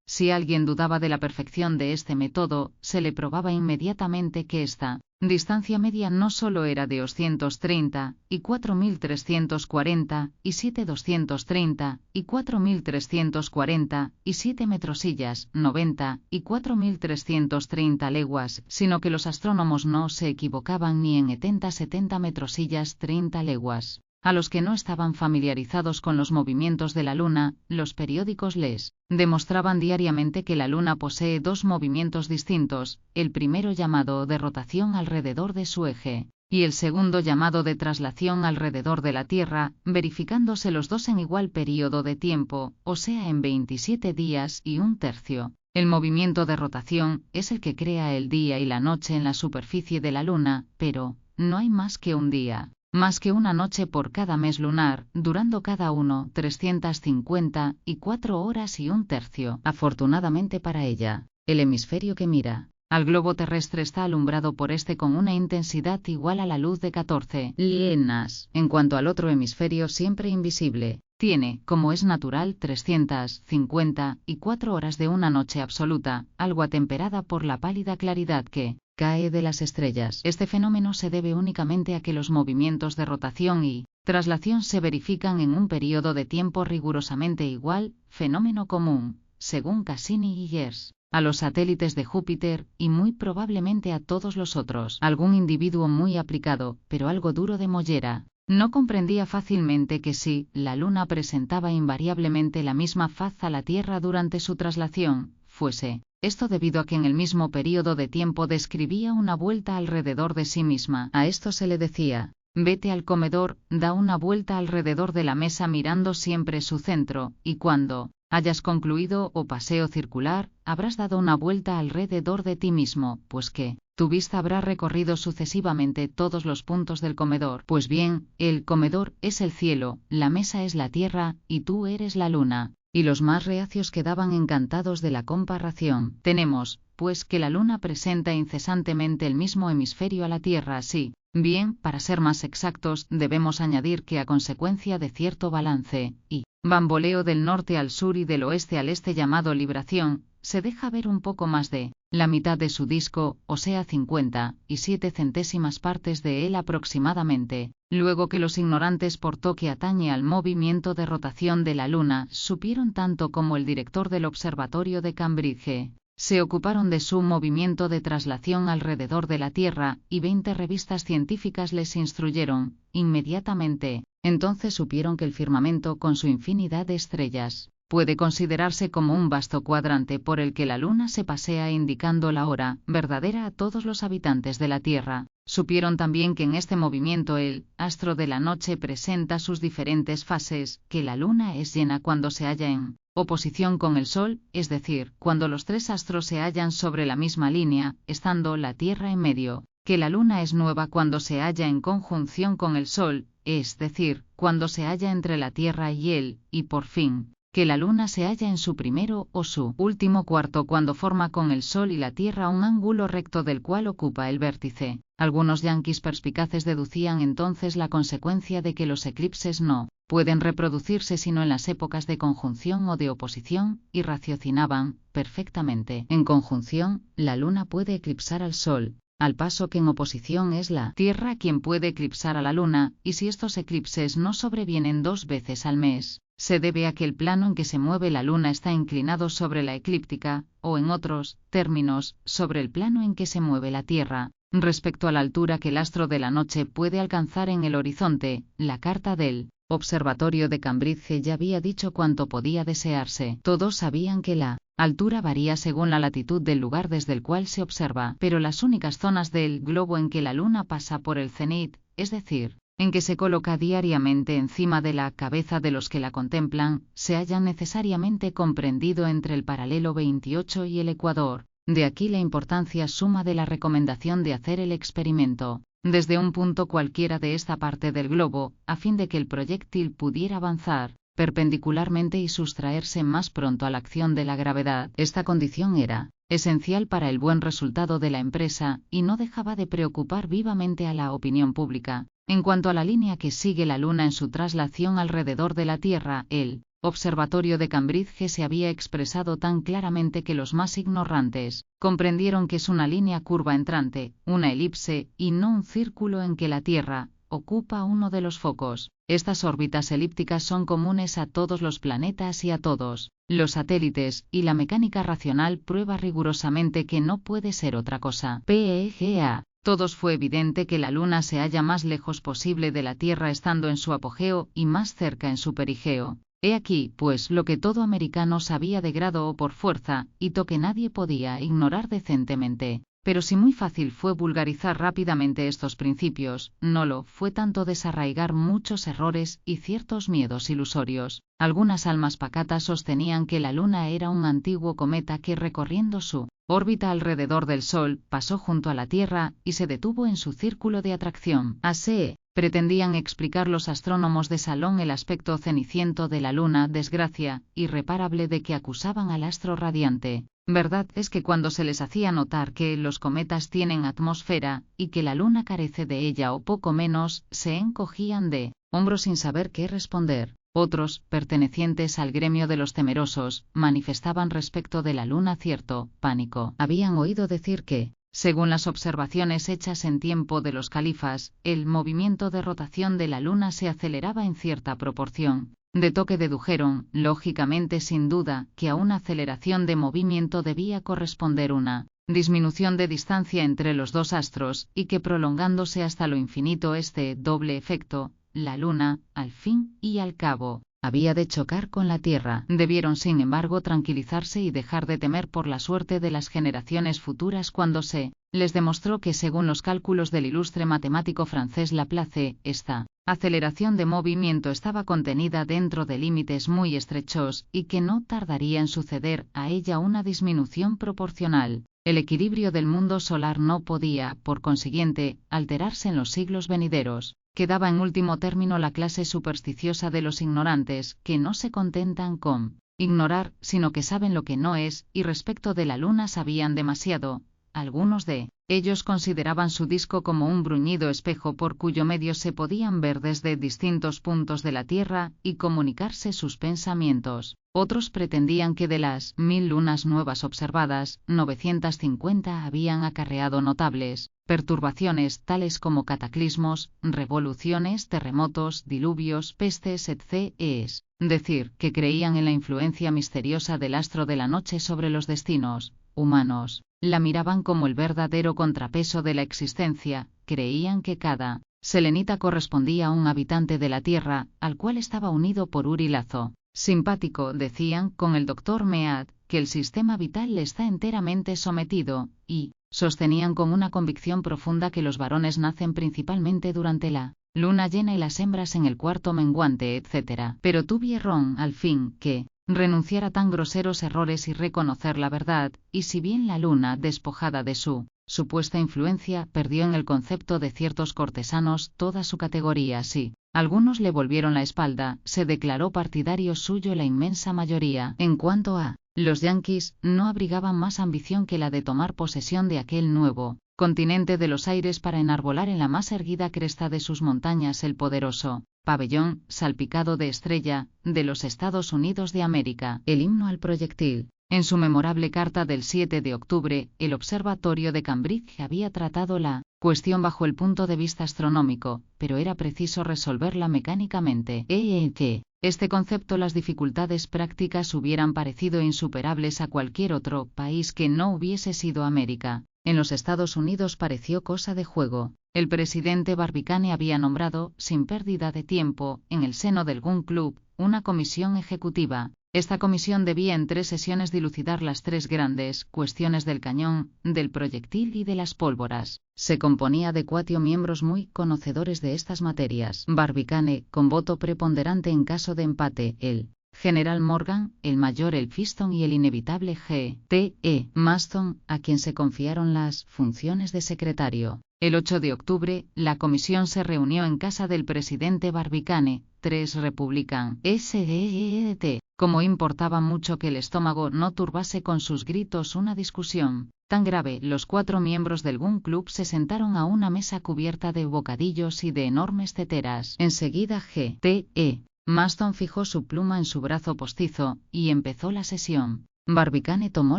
Si alguien dudaba de la perfección de este método, se le probaba inmediatamente que esta distancia media no solo era de 230, y 4.340, y 7.230, y 4.340, y 7 metrosillas, 90, y 4.330 leguas, sino que los astrónomos no se equivocaban ni en 70 metrosillas 30 leguas. A los que no estaban familiarizados con los movimientos de la Luna, los periódicos les demostraban diariamente que la Luna posee dos movimientos distintos, el primero llamado de rotación alrededor de su eje, y el segundo llamado de traslación alrededor de la Tierra, verificándose los dos en igual período de tiempo, o sea en 27 días y un tercio. El movimiento de rotación es el que crea el día y la noche en la superficie de la Luna, pero no hay más que un día. más que una noche por cada mes lunar, durando cada uno 354 horas y un tercio. Afortunadamente para ella, el hemisferio que mira al globo terrestre está alumbrado por este con una intensidad igual a la luz de 14 lienas. En cuanto al otro hemisferio siempre invisible, tiene, como es natural, 354 horas de una noche absoluta, algo atemperada por la pálida claridad que cae de las estrellas. Este fenómeno se debe únicamente a que los movimientos de rotación y traslación se verifican en un periodo de tiempo rigurosamente igual, fenómeno común, según Cassini y Gers, a los satélites de Júpiter y muy probablemente a todos los otros. Algún individuo muy aplicado, pero algo duro de mollera, no comprendía fácilmente que si la Luna presentaba invariablemente la misma faz a la Tierra durante su traslación, fuese esto debido a que en el mismo periodo de tiempo describía una vuelta alrededor de sí misma. A esto se le decía: vete al comedor, da una vuelta alrededor de la mesa mirando siempre su centro, y cuando hayas concluido o paseo circular, habrás dado una vuelta alrededor de ti mismo, pues que tu vista habrá recorrido sucesivamente todos los puntos del comedor. Pues bien, el comedor es el cielo, la mesa es la tierra, y tú eres la luna. Y los más reacios quedaban encantados de la comparación. Tenemos, pues, que la luna presenta incesantemente el mismo hemisferio a la Tierra, sí. Bien, para ser más exactos, debemos añadir que a consecuencia de cierto balance y bamboleo del norte al sur y del oeste al este llamado libración, se deja ver un poco más de la mitad de su disco, o sea 57 centésimas partes de él aproximadamente. Luego que los ignorantes por lo que atañe al movimiento de rotación de la Luna supieron tanto como el director del observatorio de Cambridge, se ocuparon de su movimiento de traslación alrededor de la Tierra, y 20 revistas científicas les instruyeron inmediatamente. Entonces supieron que el firmamento, con su infinidad de estrellas, puede considerarse como un vasto cuadrante por el que la Luna se pasea indicando la hora verdadera a todos los habitantes de la Tierra. Supieron también que en este movimiento el astro de la noche presenta sus diferentes fases, que la Luna es llena cuando se halla en oposición con el Sol, es decir, cuando los tres astros se hallan sobre la misma línea, estando la Tierra en medio, que la Luna es nueva cuando se halla en conjunción con el Sol, es decir, cuando se halla entre la Tierra y él, y por fin, que la Luna se halla en su primero o su último cuarto cuando forma con el Sol y la Tierra un ángulo recto del cual ocupa el vértice. Algunos yanquis perspicaces deducían entonces la consecuencia de que los eclipses no pueden reproducirse sino en las épocas de conjunción o de oposición, y raciocinaban perfectamente. En conjunción, la Luna puede eclipsar al Sol, al paso que en oposición es la Tierra quien puede eclipsar a la Luna, y si estos eclipses no sobrevienen 2 veces al mes, se debe a que el plano en que se mueve la Luna está inclinado sobre la eclíptica, o en otros términos, sobre el plano en que se mueve la Tierra. Respecto a la altura que el astro de la noche puede alcanzar en el horizonte, la carta del observatorio de Cambridge ya había dicho cuanto podía desearse. Todos sabían que la altura varía según la latitud del lugar desde el cual se observa, pero las únicas zonas del globo en que la Luna pasa por el cenit, es decir, en que se coloca diariamente encima de la cabeza de los que la contemplan, se hallan necesariamente comprendido entre el paralelo 28 y el ecuador. De aquí la importancia suma de la recomendación de hacer el experimento desde un punto cualquiera de esta parte del globo, a fin de que el proyectil pudiera avanzar perpendicularmente y sustraerse más pronto a la acción de la gravedad. Esta condición era esencial para el buen resultado de la empresa, y no dejaba de preocupar vivamente a la opinión pública. En cuanto a la línea que sigue la Luna en su traslación alrededor de la Tierra, el observatorio de Cambridge se había expresado tan claramente que los más ignorantes comprendieron que es una línea curva entrante, una elipse, y no un círculo en que la Tierra ocupa uno de los focos. Estas órbitas elípticas son comunes a todos los planetas y a todos los satélites, y la mecánica racional prueba rigurosamente que no puede ser otra cosa. PEGA. Todos fue evidente que la Luna se halla más lejos posible de la Tierra estando en su apogeo y más cerca en su perigeo. He aquí, pues, lo que todo americano sabía de grado o por fuerza, y que nadie podía ignorar decentemente. Pero si muy fácil fue vulgarizar rápidamente estos principios, no lo fue tanto desarraigar muchos errores y ciertos miedos ilusorios. Algunas almas pacatas sostenían que la Luna era un antiguo cometa que, recorriendo su órbita alrededor del Sol, pasó junto a la Tierra y se detuvo en su círculo de atracción. Así Pretendían explicar los astrónomos de salón el aspecto ceniciento de la luna, desgracia irreparable de que acusaban al astro radiante. Verdad es que cuando se les hacía notar que los cometas tienen atmósfera, y que la luna carece de ella o poco menos, se encogían de hombros sin saber qué responder. Otros, pertenecientes al gremio de los temerosos, manifestaban respecto de la luna cierto pánico. Habían oído decir que, según las observaciones hechas en tiempo de los califas, el movimiento de rotación de la luna se aceleraba en cierta proporción. De toque dedujeron, lógicamente sin duda, que a una aceleración de movimiento debía corresponder una disminución de distancia entre los dos astros, y que prolongándose hasta lo infinito este doble efecto, la luna, al fin y al cabo, había de chocar con la Tierra. Debieron sin embargo tranquilizarse y dejar de temer por la suerte de las generaciones futuras cuando se les demostró que según los cálculos del ilustre matemático francés Laplace, esta aceleración de movimiento estaba contenida dentro de límites muy estrechos y que no tardaría en suceder a ella una disminución proporcional. El equilibrio del mundo solar no podía, por consiguiente, alterarse en los siglos venideros. Quedaba en último término la clase supersticiosa de los ignorantes, que no se contentan con ignorar, sino que saben lo que no es, y respecto de la luna sabían demasiado. Algunos de ellos consideraban su disco como un bruñido espejo por cuyo medio se podían ver desde distintos puntos de la Tierra y comunicarse sus pensamientos. Otros pretendían que de las 1000 lunas nuevas observadas, 950 habían acarreado notables perturbaciones tales como cataclismos, revoluciones, terremotos, diluvios, pestes, etc. Es decir, que creían en la influencia misteriosa del astro de la noche sobre los destinos humanos. La miraban como el verdadero contrapeso de la existencia, creían que cada selenita correspondía a un habitante de la Tierra, al cual estaba unido por un lazo simpático, decían, con el doctor Mead, que el sistema vital le está enteramente sometido, y sostenían con una convicción profunda que los varones nacen principalmente durante la luna llena y las hembras en el cuarto menguante, etc. Pero tuvieron, al fin, que renunciar a tan groseros errores y reconocer la verdad, y si bien la luna, despojada de su supuesta influencia, perdió en el concepto de ciertos cortesanos toda su categoría, sí, algunos le volvieron la espalda, se declaró partidario suyo la inmensa mayoría. En cuanto a los yanquis, no abrigaban más ambición que la de tomar posesión de aquel nuevo continente de los aires para enarbolar en la más erguida cresta de sus montañas el poderoso pabellón, salpicado de estrella, de los Estados Unidos de América. El himno al proyectil. En su memorable carta del 7 de octubre, el Observatorio de Cambridge había tratado la cuestión bajo el punto de vista astronómico, pero era preciso resolverla mecánicamente. Que este concepto las dificultades prácticas hubieran parecido insuperables a cualquier otro país que no hubiese sido América. En los Estados Unidos pareció cosa de juego. El presidente Barbicane había nombrado, sin pérdida de tiempo, en el seno del Gun Club, una comisión ejecutiva. Esta comisión debía en 3 sesiones dilucidar las 3 grandes cuestiones del cañón, del proyectil y de las pólvoras. Se componía de 4 miembros muy conocedores de estas materias. Barbicane, con voto preponderante en caso de empate, el general Morgan, el mayor Elphiston y el inevitable G.T.E. Maston, a quien se confiaron las funciones de secretario. El 8 de octubre, la comisión se reunió en casa del presidente Barbicane, 3 Republican S.E.T. Como importaba mucho que el estómago no turbase con sus gritos una discusión tan grave, los 4 miembros del Gun Club se sentaron a una mesa cubierta de bocadillos y de enormes teteras. Enseguida G.T.E. Maston fijó su pluma en su brazo postizo, y empezó la sesión. Barbicane tomó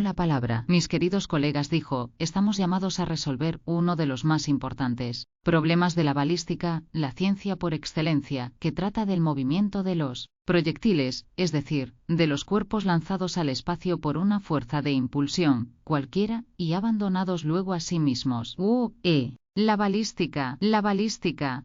la palabra. Mis queridos colegas, dijo, estamos llamados a resolver uno de los más importantes problemas de la balística, la ciencia por excelencia, que trata del movimiento de los proyectiles, es decir, de los cuerpos lanzados al espacio por una fuerza de impulsión, cualquiera, y abandonados luego a sí mismos. La balística,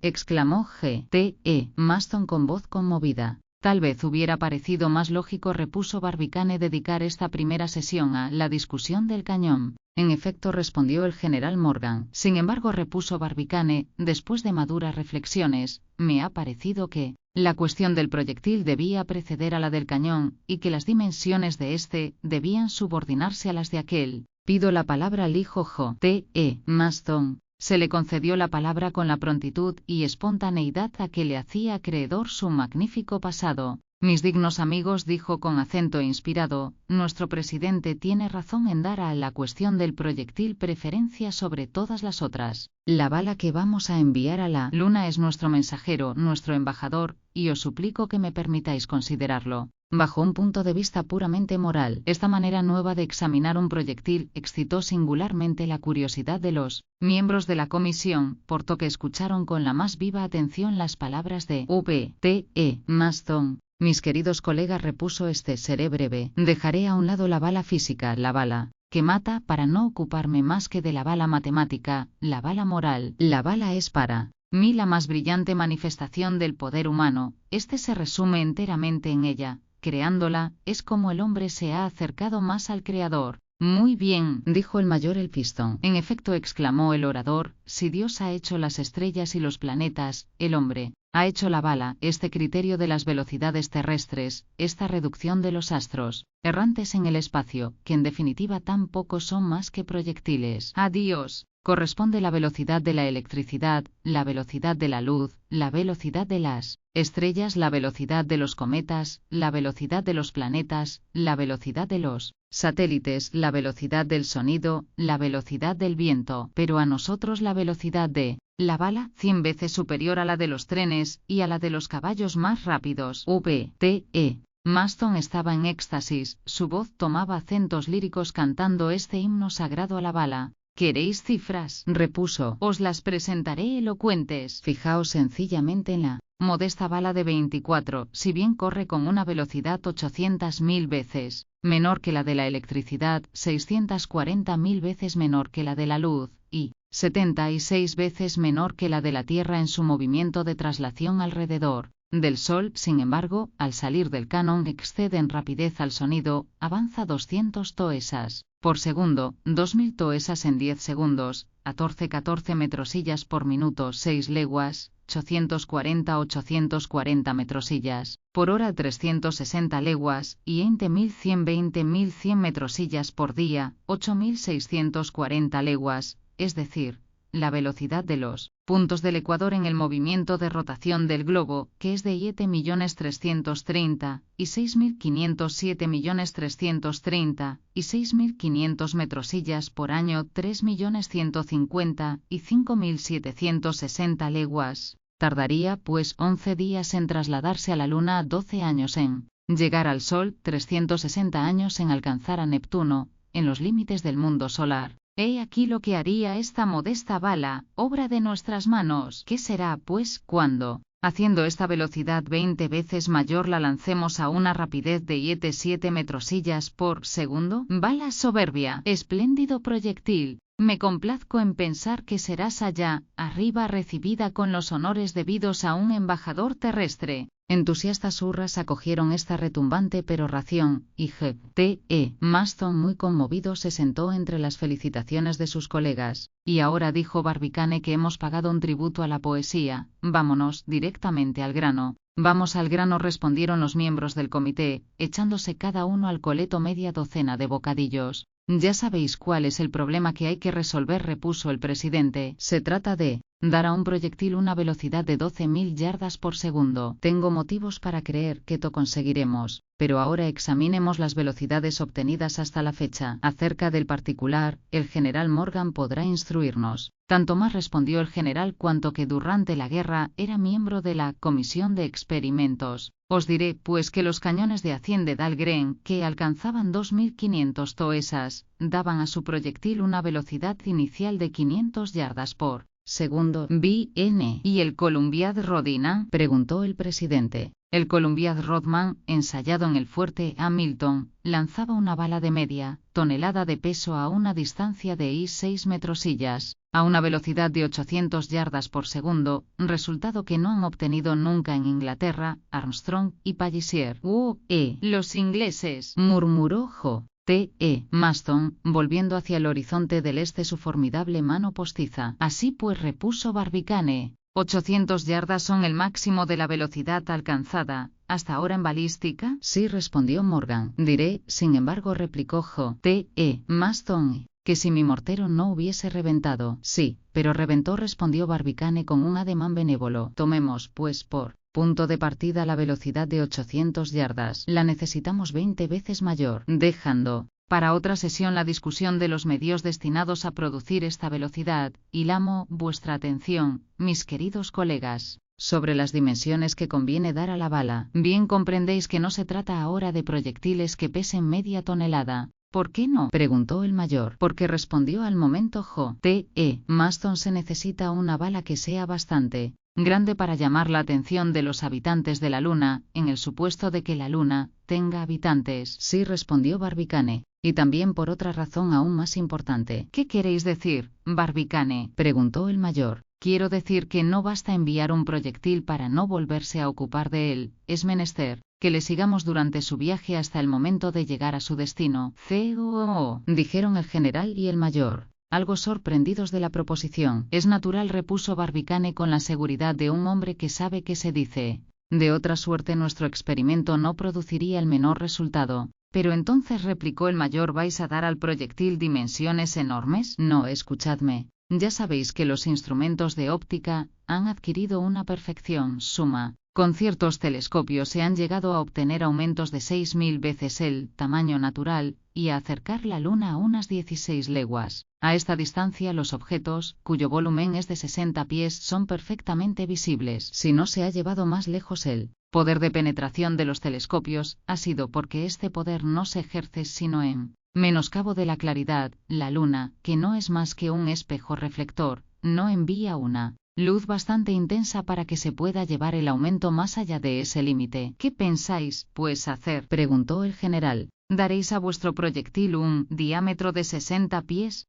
exclamó G.T.E. Maston con voz conmovida. Tal vez hubiera parecido más lógico, repuso Barbicane, dedicar esta primera sesión a la discusión del cañón. En efecto, respondió el general Morgan. Sin embargo, repuso Barbicane, después de maduras reflexiones, me ha parecido que la cuestión del proyectil debía preceder a la del cañón, y que las dimensiones de este debían subordinarse a las de aquel. Pido la palabra al hijo J.T.E. Maston. Se le concedió la palabra con la prontitud y espontaneidad a que le hacía acreedor su magnífico pasado. Mis dignos amigos, dijo con acento inspirado, nuestro presidente tiene razón en dar a la cuestión del proyectil preferencia sobre todas las otras. La bala que vamos a enviar a la Luna es nuestro mensajero, nuestro embajador, y os suplico que me permitáis considerarlo. Bajo un punto de vista puramente moral, esta manera nueva de examinar un proyectil excitó singularmente la curiosidad de los miembros de la comisión, por lo que escucharon con la más viva atención las palabras de V.T.E. Maston. Mis queridos colegas, repuso este, seré breve. Dejaré a un lado la bala física, la bala que mata, para no ocuparme más que de la bala matemática, la bala moral. La bala es para mí la más brillante manifestación del poder humano. Este se resume enteramente en ella. Creándola, es como el hombre se ha acercado más al Creador. Muy bien, dijo el mayor Elphiston. En efecto, exclamó el orador, si Dios ha hecho las estrellas y los planetas, el hombre ha hecho la bala, este criterio de las velocidades terrestres, esta reducción de los astros errantes en el espacio, que en definitiva tan poco son más que proyectiles. A Dios corresponde la velocidad de la electricidad, la velocidad de la luz, la velocidad de las estrellas, la velocidad de los cometas, la velocidad de los planetas, la velocidad de los satélites, la velocidad del sonido, la velocidad del viento, pero a nosotros la velocidad de la bala, 100 veces superior a la de los trenes y a la de los caballos más rápidos. V.T.E. Maston estaba en éxtasis, su voz tomaba acentos líricos cantando este himno sagrado a la bala. ¿Queréis cifras?, repuso. Os las presentaré elocuentes. Fijaos sencillamente en la modesta bala de 24, si bien corre con una velocidad 800.000 veces menor que la de la electricidad, 640.000 veces menor que la de la luz, y 76 veces menor que la de la Tierra en su movimiento de traslación alrededor del Sol, sin embargo, al salir del canon excede en rapidez al sonido, avanza 200 toesas por segundo, 2000 toesas en 10 segundos, 14 metrosillas por minuto, 6 leguas, 840 metrosillas por hora, 360 leguas, y 20.100 metrosillas por día, 8640 leguas, es decir, la velocidad de los puntos del ecuador en el movimiento de rotación del globo, que es de 7.330.000 y 6.507.330.000 y 6.500 metrosillas por año, 3.150.000 y 5.760 leguas. Tardaría, pues, 11 días en trasladarse a la Luna, 12 años en llegar al Sol, 360 años en alcanzar a Neptuno, en los límites del mundo solar. He aquí lo que haría esta modesta bala, obra de nuestras manos. ¿Qué será, pues, cuando, haciendo esta velocidad 20 veces mayor, la lancemos a una rapidez de 7 metrosillas por segundo? Bala soberbia, espléndido proyectil. Me complazco en pensar que serás allá, arriba, recibida con los honores debidos a un embajador terrestre. Entusiastas hurras acogieron esta retumbante peroración, y G.T.E. Maston, muy conmovido, se sentó entre las felicitaciones de sus colegas. Y ahora, dijo Barbicane, que hemos pagado un tributo a la poesía, vámonos directamente al grano. Vamos al grano, respondieron los miembros del comité, echándose cada uno al coleto media docena de bocadillos. Ya sabéis cuál es el problema que hay que resolver, repuso el presidente. Se trata de dar a un proyectil una velocidad de 12.000 yardas por segundo. Tengo motivos para creer que lo conseguiremos, pero ahora examinemos las velocidades obtenidas hasta la fecha. Acerca del particular, el general Morgan podrá instruirnos. Tanto más, respondió el general, cuanto que durante la guerra era miembro de la Comisión de Experimentos. Os diré, pues, que los cañones de Hacienda Dahlgren, que alcanzaban 2.500 toesas, daban a su proyectil una velocidad inicial de 500 yardas por segundo. ¿B.N. ¿Y el Columbiad Rodina?, preguntó el presidente. El Columbiad Rodman, ensayado en el fuerte Hamilton, lanzaba una bala de media tonelada de peso a una distancia de 6 metrosillas, a una velocidad de 800 yardas por segundo, resultado que no han obtenido nunca en Inglaterra, Armstrong y Palliser. Los ingleses, murmuró J.T.E. Maston, volviendo hacia el horizonte del este su formidable mano postiza. Así pues, repuso Barbicane, 800 yardas son el máximo de la velocidad alcanzada hasta ahora en balística. Sí, respondió Morgan. Diré, sin embargo, replicó J.T.E. Maston, que si mi mortero no hubiese reventado. Sí, pero reventó, respondió Barbicane con un ademán benévolo. Tomemos, pues, por punto de partida la velocidad de 800 yardas. La necesitamos 20 veces mayor, dejando para otra sesión la discusión de los medios destinados a producir esta velocidad, y llamo vuestra atención, mis queridos colegas, sobre las dimensiones que conviene dar a la bala. Bien comprendéis que no se trata ahora de proyectiles que pesen media tonelada. ¿Por qué no?, preguntó el mayor. Porque, respondió al momento J.T.E. Maston, se necesita una bala que sea bastante grande para llamar la atención de los habitantes de la Luna, en el supuesto de que la Luna tenga habitantes. Sí, respondió Barbicane. Y también por otra razón aún más importante. ¿Qué queréis decir, Barbicane?, preguntó el mayor. Quiero decir que no basta enviar un proyectil para no volverse a ocupar de él, es menester que le sigamos durante su viaje hasta el momento de llegar a su destino. ¡COO!, dijeron el general y el mayor, algo sorprendidos de la proposición. Es natural, repuso Barbicane con la seguridad de un hombre que sabe qué se dice. De otra suerte nuestro experimento no produciría el menor resultado. Pero entonces, replicó el mayor, ¿vais a dar al proyectil dimensiones enormes? No, escuchadme. Ya sabéis que los instrumentos de óptica han adquirido una perfección suma. Con ciertos telescopios se han llegado a obtener aumentos de 6000 veces el tamaño natural, y a acercar la Luna a unas 16 leguas. A esta distancia los objetos, cuyo volumen es de 60 pies, son perfectamente visibles. Si no se ha llevado más lejos el poder de penetración de los telescopios, ha sido porque este poder no se ejerce sino en menoscabo de la claridad. La Luna, que no es más que un espejo reflector, no envía una luz bastante intensa para que se pueda llevar el aumento más allá de ese límite. ¿Qué pensáis, pues, hacer?, preguntó el general. ¿Daréis a vuestro proyectil un diámetro de 60 pies?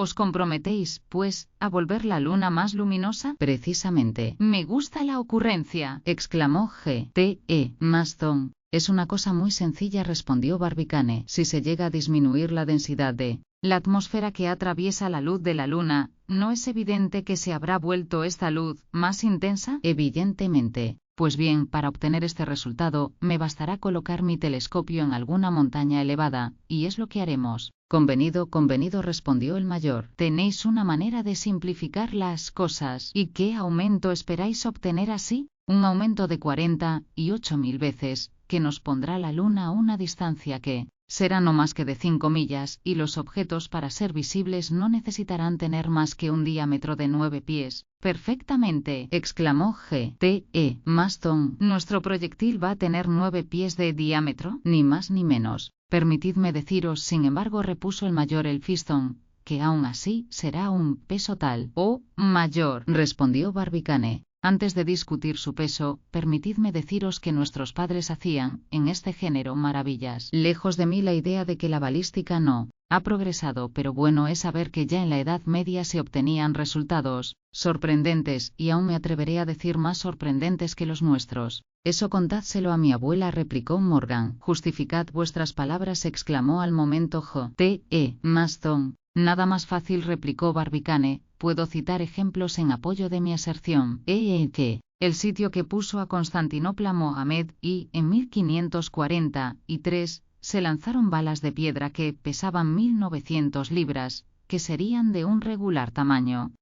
¿Os comprometéis, pues, a volver la Luna más luminosa? Precisamente. Me gusta la ocurrencia, exclamó J.T.E. Maston. Es una cosa muy sencilla, respondió Barbicane. Si se llega a disminuir la densidad de la atmósfera que atraviesa la luz de la Luna, ¿no es evidente que se habrá vuelto esta luz más intensa? Evidentemente. Pues bien, para obtener este resultado, me bastará colocar mi telescopio en alguna montaña elevada, y es lo que haremos. Convenido, respondió el mayor. Tenéis una manera de simplificar las cosas. ¿Y qué aumento esperáis obtener así? Un aumento de 48.000 veces, que nos pondrá la Luna a una distancia que será no más que de 5 millas, y los objetos para ser visibles no necesitarán tener más que un diámetro de 9 pies. Perfectamente, exclamó J.T.E. Maston. ¿Nuestro proyectil va a tener 9 pies de diámetro? Ni más ni menos. Permitidme deciros, sin embargo, repuso el mayor Elphiston, que aún así será un peso tal o mayor, respondió Barbicane. Antes de discutir su peso, permitidme deciros que nuestros padres hacían, en este género, maravillas. Lejos de mí la idea de que la balística no ha progresado, pero bueno es saber que ya en la Edad Media se obtenían resultados sorprendentes, y aún me atreveré a decir más sorprendentes que los nuestros. Eso contádselo a mi abuela, replicó Morgan. Justificad vuestras palabras, exclamó al momento J.T.E. Maston. Nada más fácil, replicó Barbicane. Puedo citar ejemplos en apoyo de mi aserción. Que el sitio que puso a Constantinopla Mohamed, y en 1543 se lanzaron balas de piedra que pesaban 1900 libras, que serían de un regular tamaño.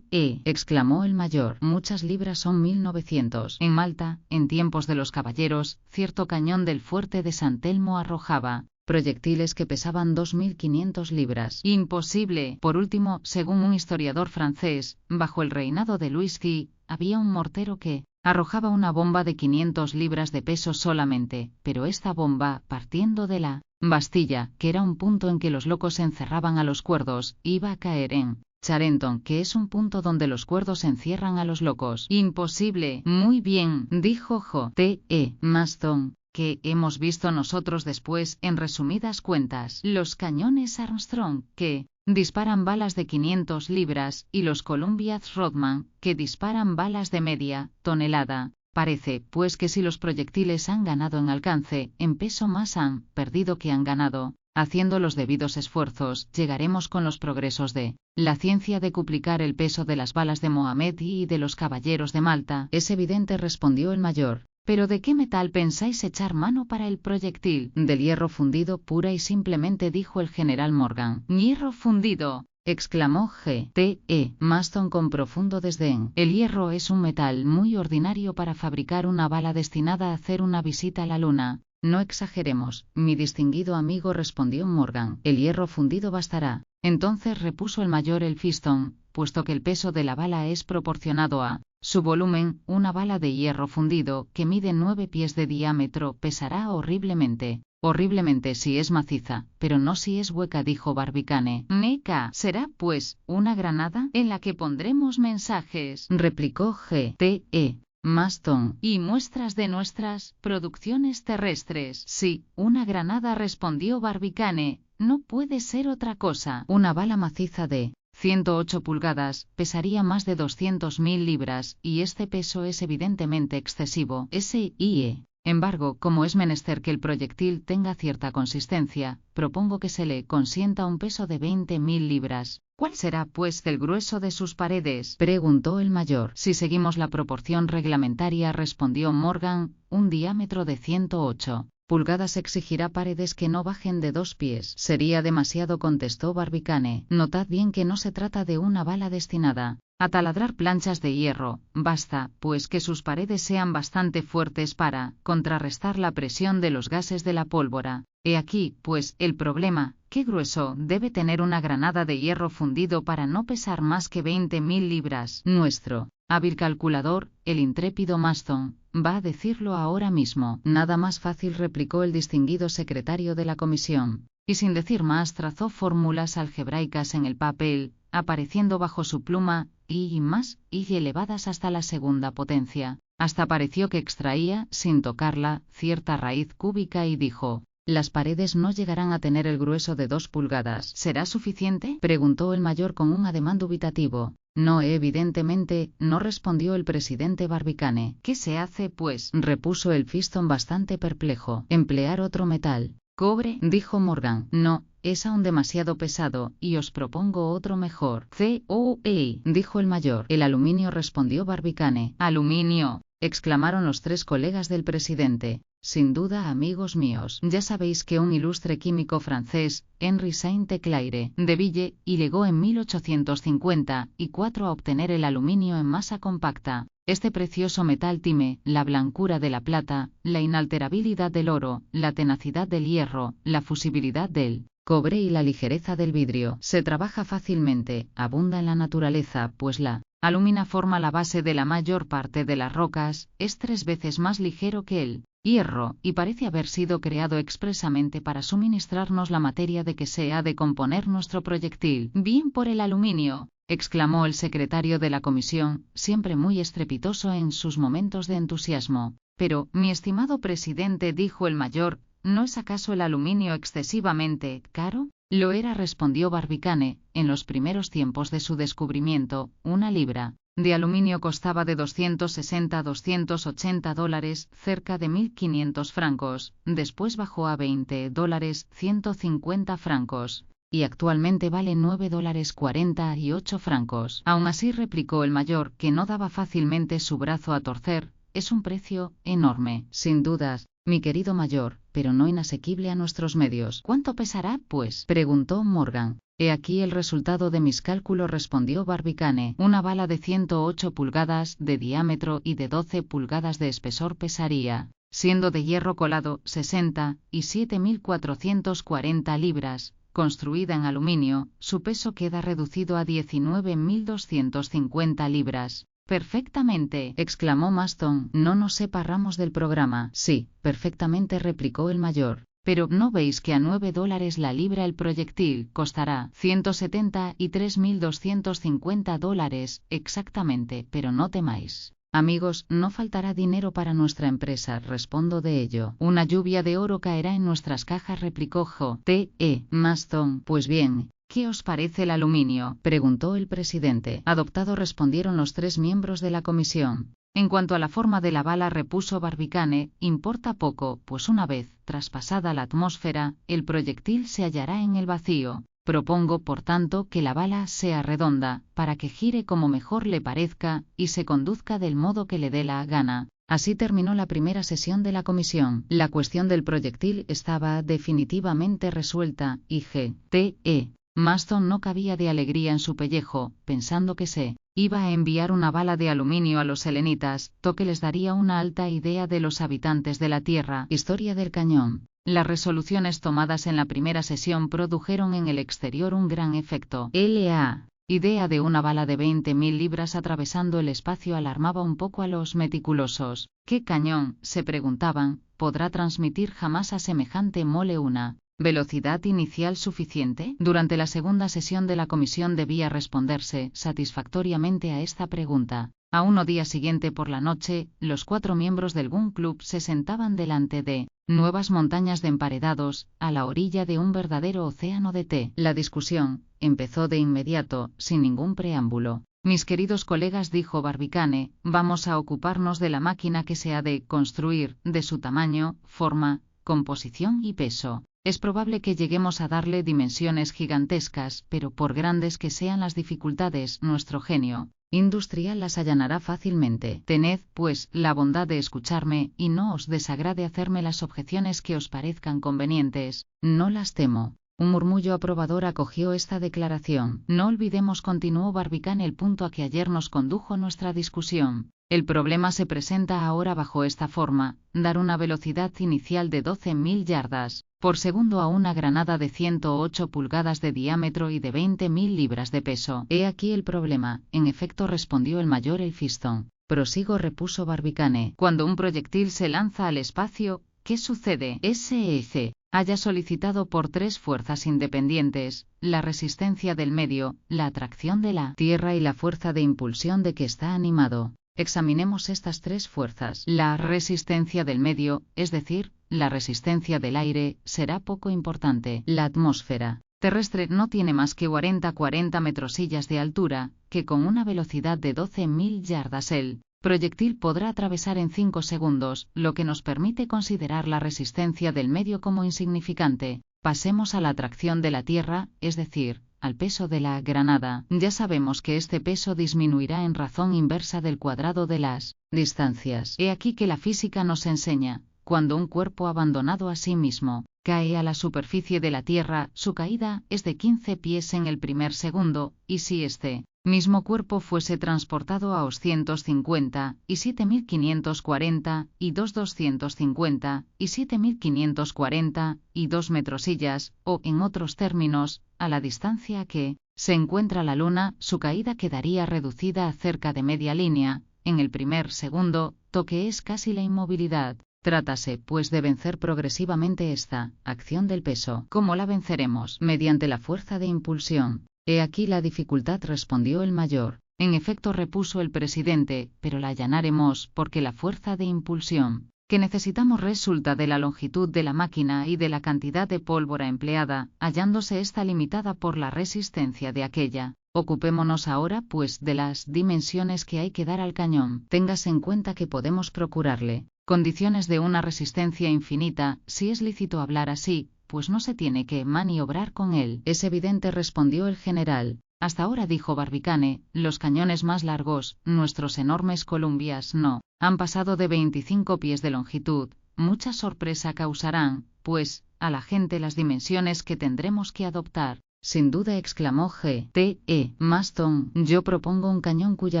Exclamó el mayor. Muchas libras son 1900. En Malta, en tiempos de los caballeros, cierto cañón del fuerte de San Telmo arrojaba proyectiles que pesaban 2500 libras. Imposible. Por último, según un historiador francés, bajo el reinado de Luis XI, había un mortero que arrojaba una bomba de 500 libras de peso solamente, pero esta bomba, partiendo de la Bastilla, que era un punto en que los locos encerraban a los cuerdos, iba a caer en Charenton, que es un punto donde los cuerdos encierran a los locos. Imposible. Muy bien, dijo J.T.E. Maston. Que hemos visto nosotros después, en resumidas cuentas, los cañones Armstrong, que disparan balas de 500 libras, y los Columbia Rodman, que disparan balas de media tonelada. Parece, pues, que si los proyectiles han ganado en alcance, en peso más han perdido que han ganado. Haciendo los debidos esfuerzos, llegaremos con los progresos de la ciencia de duplicar el peso de las balas de Mohamed y de los caballeros de Malta. Es evidente, respondió el mayor. ¿Pero de qué metal pensáis echar mano para el proyectil? Del hierro fundido pura y simplemente, dijo el general Morgan. ¿Hierro fundido?, exclamó G.T.E. Maston con profundo desdén. El hierro es un metal muy ordinario para fabricar una bala destinada a hacer una visita a la luna. No exageremos, mi distinguido amigo, respondió Morgan. El hierro fundido bastará. Entonces, repuso el mayor Elphiston, puesto que el peso de la bala es proporcionado a su volumen, una bala de hierro fundido, que mide 9 pies de diámetro, pesará horriblemente. Horriblemente si es maciza, pero no si es hueca, dijo Barbicane. Meca, será pues una granada en la que pondremos mensajes, replicó G.T.E. Maston, y muestras de nuestras producciones terrestres. Sí, una granada, respondió Barbicane, no puede ser otra cosa. Una bala maciza de 108 pulgadas, pesaría más de 200.000 libras, y este peso es evidentemente excesivo. S.I.E. Embargo, como es menester que el proyectil tenga cierta consistencia, propongo que se le consienta un peso de 20.000 libras. ¿Cuál será, pues, el grueso de sus paredes?, preguntó el mayor. Si seguimos la proporción reglamentaria, respondió Morgan, un diámetro de 108 pulgadas exigirá paredes que no bajen de 2 pies. Sería demasiado, contestó Barbicane. Notad bien que no se trata de una bala destinada a taladrar planchas de hierro. Basta, pues, que sus paredes sean bastante fuertes para contrarrestar la presión de los gases de la pólvora. He aquí, pues, el problema. ¿Qué grueso debe tener una granada de hierro fundido para no pesar más que 20.000 libras? Nuestro hábil calculador, el intrépido Maston, va a decirlo ahora mismo. Nada más fácil, replicó el distinguido secretario de la comisión, y sin decir más trazó fórmulas algebraicas en el papel, apareciendo bajo su pluma, y más, y elevadas hasta la segunda potencia. Hasta pareció que extraía, sin tocarla, cierta raíz cúbica, y dijo: las paredes no llegarán a tener el grueso de 2 pulgadas. ¿Será suficiente?, preguntó el mayor con un ademán dubitativo. No, evidentemente, no, respondió el presidente Barbicane. ¿Qué se hace, pues?, repuso Elphiston bastante perplejo. Emplear otro metal. ¿Cobre?, dijo Morgan. No, es aún demasiado pesado, y os propongo otro mejor. C.O.E., dijo el mayor. El aluminio, respondió Barbicane. ¿Aluminio?, exclamaron los 3 colegas del presidente. Sin duda, amigos míos, ya sabéis que un ilustre químico francés, Henri Sainte-Claire de Ville, y legó en 1854 a obtener el aluminio en masa compacta. Este precioso metal tiene la blancura de la plata, la inalterabilidad del oro, la tenacidad del hierro, la fusibilidad del cobre y la ligereza del vidrio. Se trabaja fácilmente, abunda en la naturaleza, pues la alumina forma la base de la mayor parte de las rocas, es 3 veces más ligero que el hierro, y parece haber sido creado expresamente para suministrarnos la materia de que se ha de componer nuestro proyectil. Bien por el aluminio, exclamó el secretario de la comisión, siempre muy estrepitoso en sus momentos de entusiasmo. Pero, mi estimado presidente, dijo el mayor, ¿no es acaso el aluminio excesivamente caro? Lo era, respondió Barbicane. En los primeros tiempos de su descubrimiento, una libra de aluminio costaba de 260 a 280 dólares, cerca de 1.500 francos, después bajó a 20 dólares, 150 francos, y actualmente vale 9 dólares 48 francos. Aún así, replicó el mayor, que no daba fácilmente su brazo a torcer, es un precio enorme, sin dudas, mi querido mayor, pero no inasequible a nuestros medios. ¿Cuánto pesará, pues?, preguntó Morgan. He aquí el resultado de mis cálculos, respondió Barbicane. Una bala de 108 pulgadas de diámetro y de 12 pulgadas de espesor pesaría, siendo de hierro colado, 67.440 libras. Construida en aluminio, su peso queda reducido a 19.250 libras. Perfectamente, exclamó Maston. No nos separamos del programa. Sí, perfectamente, replicó el mayor. Pero, ¿no veis que a 9 dólares la libra el proyectil costará 173.250 dólares? Exactamente, pero no temáis, amigos, no faltará dinero para nuestra empresa, respondo de ello. Una lluvia de oro caerá en nuestras cajas, replicó J.T.E. Maston. Pues bien, ¿qué os parece el aluminio?, preguntó el presidente. Adoptado, respondieron los 3 miembros de la comisión. En cuanto a la forma de la bala, repuso Barbicane, importa poco, pues una vez traspasada la atmósfera, el proyectil se hallará en el vacío. Propongo, por tanto, que la bala sea redonda, para que gire como mejor le parezca, y se conduzca del modo que le dé la gana. Así terminó la primera sesión de la comisión. La cuestión del proyectil estaba definitivamente resuelta, y G.T.E. Maston no cabía de alegría en su pellejo, pensando que se iba a enviar una bala de aluminio a los selenitas, que les daría una alta idea de los habitantes de la Tierra. Historia del cañón. Las resoluciones tomadas en la primera sesión produjeron en el exterior un gran efecto. La idea de una bala de 20.000 libras atravesando el espacio alarmaba un poco a los meticulosos. ¿Qué cañón?, se preguntaban, podrá transmitir jamás a semejante mole una velocidad inicial suficiente? Durante la segunda sesión de la comisión debía responderse satisfactoriamente a esta pregunta. A un día siguiente por la noche, los 4 miembros del Gun Club se sentaban delante de nuevas montañas de emparedados, a la orilla de un verdadero océano de té. La discusión empezó de inmediato, sin ningún preámbulo. Mis queridos colegas, dijo Barbicane, vamos a ocuparnos de la máquina que se ha de construir, de su tamaño, forma, composición y peso. Es probable que lleguemos a darle dimensiones gigantescas, pero por grandes que sean las dificultades, nuestro genio industrial las allanará fácilmente. Tened, pues, la bondad de escucharme, y no os desagrade hacerme las objeciones que os parezcan convenientes. No las temo. Un murmullo aprobador acogió esta declaración. No olvidemos, continuó Barbicane, el punto a que ayer nos condujo nuestra discusión. El problema se presenta ahora bajo esta forma: dar una velocidad inicial de 12.000 yardas por segundo a una granada de 108 pulgadas de diámetro y de 20.000 libras de peso. He aquí el problema, en efecto, respondió el mayor Elphiston. Prosigo, repuso Barbicane. Cuando un proyectil se lanza al espacio, ¿qué sucede? SEC haya solicitado por 3 fuerzas independientes, la resistencia del medio, la atracción de la Tierra y la fuerza de impulsión de que está animado. Examinemos estas 3 fuerzas. La resistencia del medio, es decir, la resistencia del aire, será poco importante. La atmósfera terrestre no tiene más que 40 metrosillas de altura, que con una velocidad de 12.000 yardas el proyectil podrá atravesar en 5 segundos, lo que nos permite considerar la resistencia del medio como insignificante. Pasemos a la atracción de la Tierra, es decir, al peso de la granada. Ya sabemos que este peso disminuirá en razón inversa del cuadrado de las distancias. He aquí que la física nos enseña: cuando un cuerpo abandonado a sí mismo cae a la superficie de la Tierra, su caída es de 15 pies en el primer segundo, y si este mismo cuerpo fuese transportado a 250, y 7.540, y 250, y 7.540, y 2 metrosillas, o, en otros términos, a la distancia a que se encuentra la Luna, su caída quedaría reducida a cerca de media línea, en el primer segundo, que es casi la inmovilidad. Trátase, pues, de vencer progresivamente esta acción del peso. ¿Cómo la venceremos? Mediante la fuerza de impulsión. He aquí la dificultad, respondió el mayor. En efecto, repuso el presidente, pero la allanaremos, porque la fuerza de impulsión que necesitamos resulta de la longitud de la máquina y de la cantidad de pólvora empleada, hallándose esta limitada por la resistencia de aquella. Ocupémonos ahora, pues, de las dimensiones que hay que dar al cañón. Téngase en cuenta que podemos procurarle condiciones de una resistencia infinita, si es lícito hablar así, pues no se tiene que maniobrar con él. Es evidente, respondió el general. Hasta ahora, dijo Barbicane, los cañones más largos, nuestros enormes Columbias, no han pasado de 25 pies de longitud. Mucha sorpresa causarán, pues, a la gente las dimensiones que tendremos que adoptar. Sin duda, exclamó G.T.E. Maston, yo propongo un cañón cuya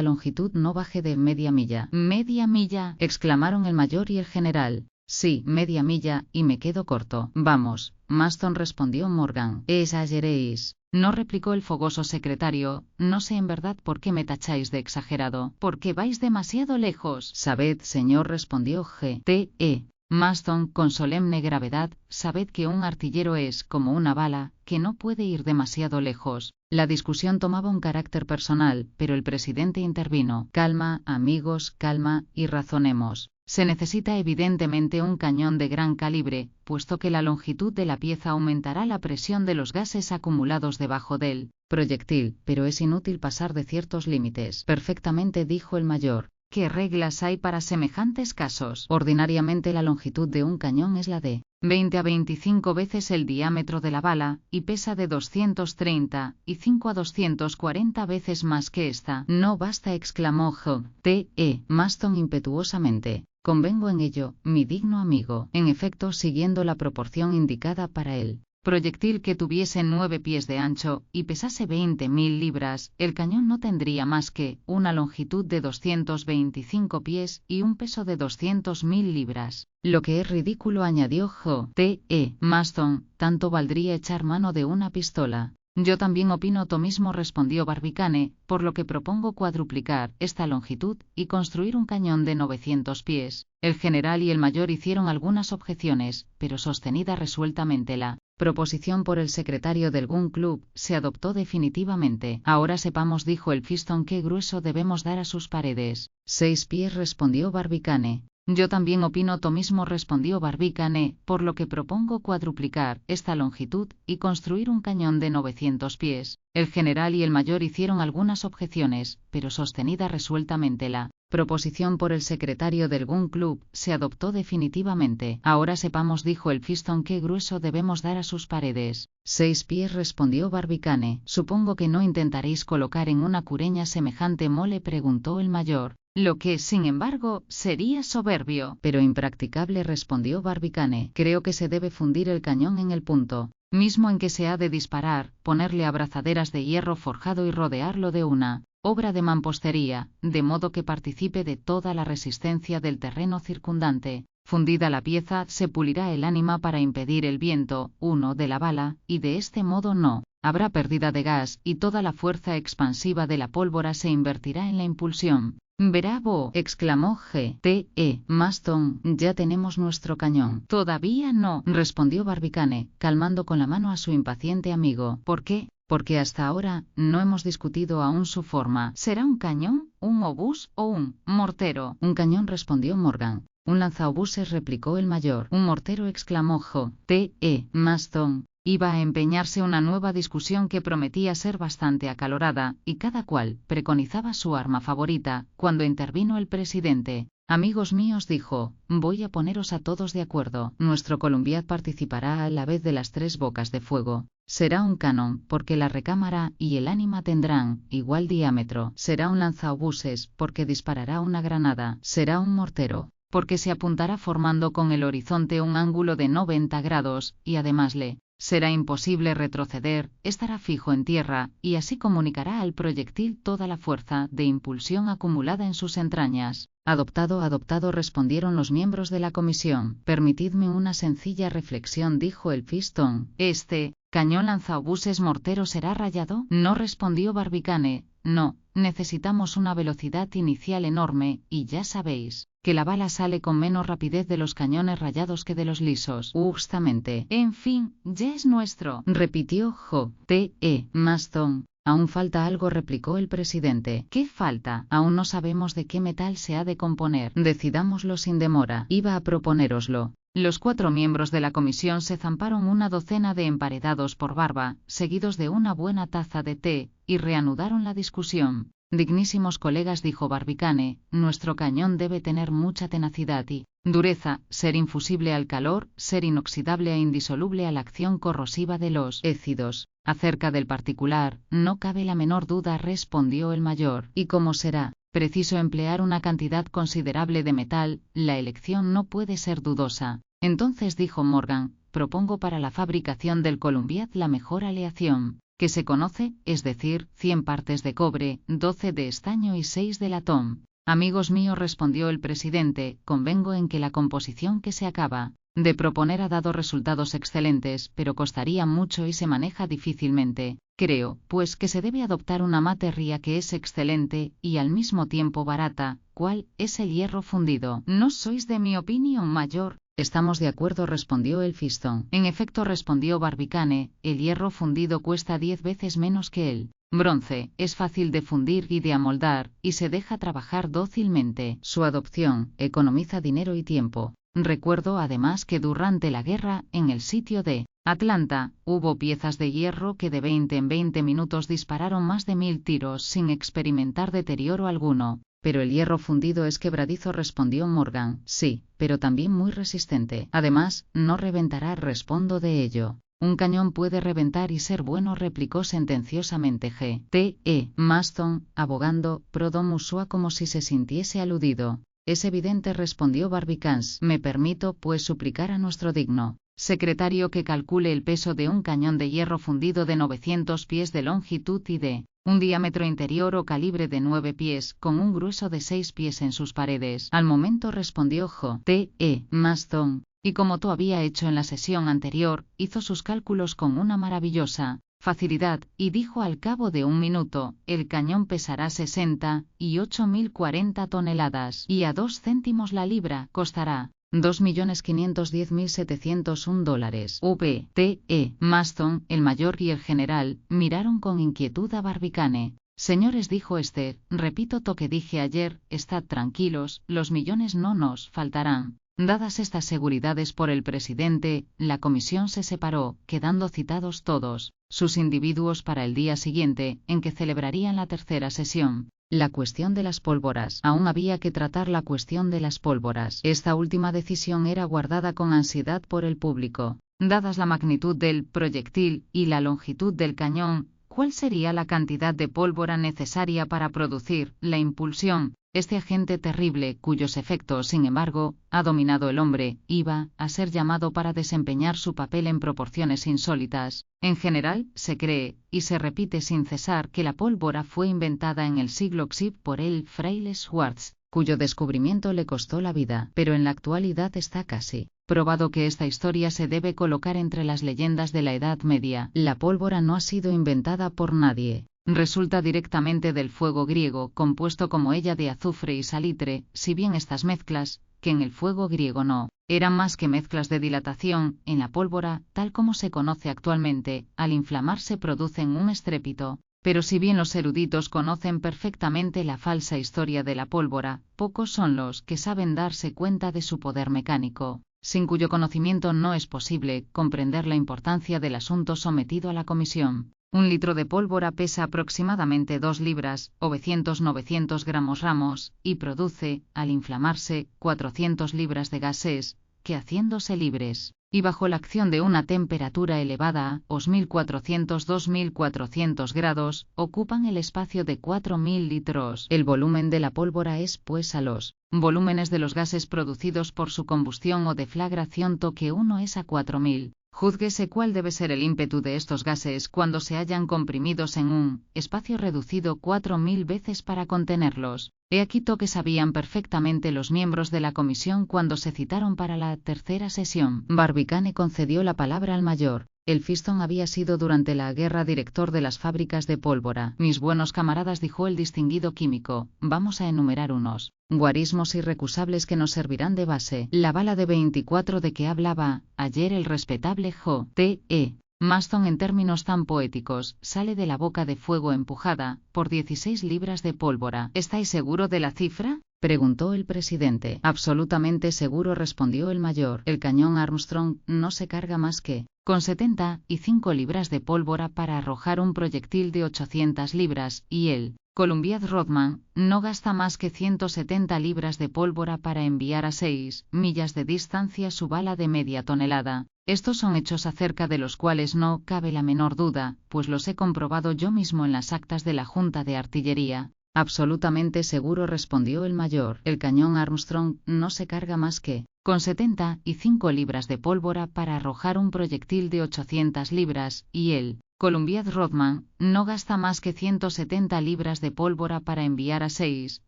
longitud no baje de media milla. ¿Media milla?, exclamaron el mayor y el general. Sí, media milla, y me quedo corto. Vamos, Maston, respondió Morgan. Exageréis. No, replicó el fogoso secretario, no sé en verdad por qué me tacháis de exagerado. Porque vais demasiado lejos. Sabed, señor, respondió G.T.E. Maston, con solemne gravedad, sabed que un artillero es como una bala, que no puede ir demasiado lejos. La discusión tomaba un carácter personal, pero el presidente intervino. Calma, amigos, calma, y razonemos. Se necesita evidentemente un cañón de gran calibre, puesto que la longitud de la pieza aumentará la presión de los gases acumulados debajo del proyectil, pero es inútil pasar de ciertos límites. Perfectamente, dijo el mayor. ¿Qué reglas hay para semejantes casos? Ordinariamente la longitud de un cañón es la de 20 a 25 veces el diámetro de la bala, y pesa de 230, y 5 a 240 veces más que esta. No basta, exclamó G.T.E. Maston impetuosamente. Convengo en ello, mi digno amigo. En efecto, siguiendo la proporción indicada para él. Proyectil que tuviese 9 pies de ancho y pesase 20.000 libras, el cañón no tendría más que una longitud de 225 pies y un peso de 200.000 libras. Lo que es ridículo, añadió J.E. Maston, tanto valdría echar mano de una pistola. Yo también opino lo mismo, respondió Barbicane, por lo que propongo cuadruplicar esta longitud y construir un cañón de 900 pies. El general y el mayor hicieron algunas objeciones, pero sostenida resueltamente la proposición por el secretario del Gun Club, se adoptó definitivamente. Ahora sepamos, dijo el Fiston, qué grueso debemos dar a sus paredes. 6 pies, respondió Barbicane. Yo también opino lo mismo, respondió Barbicane, por lo que propongo cuadruplicar esta longitud y construir un cañón de 900 pies. El general y el mayor hicieron algunas objeciones, pero sostenida resueltamente la proposición por el secretario del Gun Club, se adoptó definitivamente. Ahora sepamos, dijo el Fiston, qué grueso debemos dar a sus paredes. 6 pies, respondió Barbicane. Supongo que no intentaréis colocar en una cureña semejante mole, preguntó el mayor. Lo que, sin embargo, sería soberbio. Pero impracticable, respondió Barbicane. Creo que se debe fundir el cañón en el punto mismo en que se ha de disparar, ponerle abrazaderas de hierro forjado y rodearlo de una obra de mampostería, de modo que participe de toda la resistencia del terreno circundante. Fundida la pieza, se pulirá el ánima para impedir el viento, de la bala, y de este modo no habrá pérdida de gas, y toda la fuerza expansiva de la pólvora se invertirá en la impulsión. «Bravo», exclamó J.E. Maston, «ya tenemos nuestro cañón». «Todavía no», respondió Barbicane, calmando con la mano a su impaciente amigo. «¿Por qué?» «Porque hasta ahora no hemos discutido aún su forma. ¿Será un cañón, un obús o un mortero?» «Un cañón», respondió Morgan. «Un lanzaobuses», replicó el mayor. «Un mortero», exclamó J.E. Maston. Iba a empeñarse una nueva discusión que prometía ser bastante acalorada, y cada cual preconizaba su arma favorita, cuando intervino el presidente. «Amigos míos», dijo, «voy a poneros a todos de acuerdo. Nuestro Columbiad participará a la vez de las 3 bocas de fuego. Será un canon, porque la recámara y el ánima tendrán igual diámetro. Será un lanzaobuses, porque disparará una granada. Será un mortero, porque se apuntará formando con el horizonte un ángulo de 90 grados, y además será imposible retroceder, estará fijo en tierra, y así comunicará al proyectil toda la fuerza de impulsión acumulada en sus entrañas». «Adoptado, adoptado», respondieron los miembros de la comisión. «Permitidme una sencilla reflexión», dijo el Fiston. «Este cañón lanzaobuses mortero será rayado». «No», respondió Barbicane. «No, necesitamos una velocidad inicial enorme, y ya sabéis que la bala sale con menos rapidez de los cañones rayados que de los lisos». «Justamente». «En fin, ya es nuestro», repitió J.E. Maston. «Aún falta algo», replicó el presidente. «¿Qué falta?» «Aún no sabemos de qué metal se ha de componer». «Decidámoslo sin demora. Iba a proponéroslo». Los 4 miembros de la comisión se zamparon una docena de emparedados por barba, seguidos de una buena taza de té, y reanudaron la discusión. «Dignísimos colegas», dijo Barbicane, «nuestro cañón debe tener mucha tenacidad y dureza, ser infusible al calor, ser inoxidable e indisoluble a la acción corrosiva de los écidos». «Acerca del particular, no cabe la menor duda», respondió el mayor. «¿Y cómo será preciso emplear una cantidad considerable de metal? La elección no puede ser dudosa». «Entonces», dijo Morgan, «propongo para la fabricación del Columbiad la mejor aleación que se conoce, es decir, 100 partes de cobre, 12 de estaño y 6 de latón». «Amigos míos», respondió el presidente, «convengo en que la composición que se acaba de proponer ha dado resultados excelentes, pero costaría mucho y se maneja difícilmente. Creo, pues, que se debe adoptar una materia que es excelente y al mismo tiempo barata, ¿cuál es el hierro fundido? ¿No sois de mi opinión, mayor?» «Estamos de acuerdo», respondió el Fiston. «En efecto», respondió Barbicane, «el hierro fundido cuesta 10 veces menos que el bronce, es fácil de fundir y de amoldar, y se deja trabajar dócilmente. Su adopción economiza dinero y tiempo. Recuerdo además que durante la guerra, en el sitio de Atlanta, hubo piezas de hierro que de 20 en 20 minutos dispararon más de 1000 tiros sin experimentar deterioro alguno». «Pero el hierro fundido es quebradizo», respondió Morgan. «Sí, pero también muy resistente. Además, no reventará», respondo de ello. «Un cañón puede reventar y ser bueno», replicó sentenciosamente J.E. Maston, abogando pro domo sua como si se sintiese aludido. Es evidente, respondió Barbicans. Me permito, pues, suplicar a nuestro digno secretario que calcule el peso de un cañón de hierro fundido de 900 pies de longitud y de un diámetro interior o calibre de 9 pies, con un grueso de 6 pies en sus paredes. Al momento, respondió J.T.E. Maston, y como tú había hecho en la sesión anterior, hizo sus cálculos con una maravillosa facilidad, y dijo al cabo de un minuto: el cañón pesará 68.040 toneladas, y a 2 céntimos la libra costará $2.510.701. V.T.E. Maston, el mayor y el general, miraron con inquietud a Barbicane. Señores, dijo este, repito lo que dije ayer, estad tranquilos, los millones no nos faltarán. Dadas estas seguridades por el presidente, la comisión se separó, quedando citados todos sus individuos para el día siguiente, en que celebrarían la tercera sesión. La cuestión de las pólvoras. Aún había que tratar la cuestión de las pólvoras. Esta última decisión era guardada con ansiedad por el público. Dadas la magnitud del proyectil y la longitud del cañón, ¿cuál sería la cantidad de pólvora necesaria para producir la impulsión? Este agente terrible, cuyos efectos, sin embargo, ha dominado el hombre, iba a ser llamado para desempeñar su papel en proporciones insólitas. En general, se cree, y se repite sin cesar, que la pólvora fue inventada en el siglo XI por el fraile Schwartz, cuyo descubrimiento le costó la vida, pero en la actualidad está casi probado que esta historia se debe colocar entre las leyendas de la Edad Media. La pólvora no ha sido inventada por nadie. Resulta directamente del fuego griego, compuesto como ella de azufre y salitre, si bien estas mezclas, que en el fuego griego no eran más que mezclas de dilatación, en la pólvora, tal como se conoce actualmente, al inflamarse producen un estrépito. Pero si bien los eruditos conocen perfectamente la falsa historia de la pólvora, pocos son los que saben darse cuenta de su poder mecánico, sin cuyo conocimiento no es posible comprender la importancia del asunto sometido a la comisión. Un litro de pólvora pesa aproximadamente 2 libras, o 900 gramos ramos, y produce, al inflamarse, 400 libras de gases, que haciéndose libres, y bajo la acción de una temperatura elevada a 2400-2400 grados, ocupan el espacio de 4000 litros. El volumen de la pólvora es, pues, a los volúmenes de los gases producidos por su combustión o deflagración que 1 es a 4000. Júzguese cuál debe ser el ímpetu de estos gases cuando se hallan comprimidos en un espacio reducido 4000 veces para contenerlos. He aquí lo que sabían perfectamente los miembros de la comisión cuando se citaron para la tercera sesión. Barbicane concedió la palabra al mayor. El Fiston había sido durante la guerra director de las fábricas de pólvora. Mis buenos camaradas, dijo el distinguido químico, vamos a enumerar unos guarismos irrecusables que nos servirán de base. La bala de 24 de que hablaba ayer el respetable J.T.E. Maston, en términos tan poéticos, sale de la boca de fuego empujada por 16 libras de pólvora. ¿Estáis seguro de la cifra?, preguntó el presidente. Absolutamente seguro, respondió el mayor. El cañón Armstrong no se carga más que con 75 libras de pólvora para arrojar un proyectil de 800 libras, y el Columbiad-Rodman no gasta más que 170 libras de pólvora para enviar a 6 millas de distancia su bala de media tonelada. Estos son hechos acerca de los cuales no cabe la menor duda, pues los he comprobado yo mismo en las actas de la Junta de Artillería. Absolutamente seguro, respondió el mayor. El cañón Armstrong no se carga más que con 75 libras de pólvora para arrojar un proyectil de 800 libras, y el Columbiad-Rodman no gasta más que 170 libras de pólvora para enviar a 6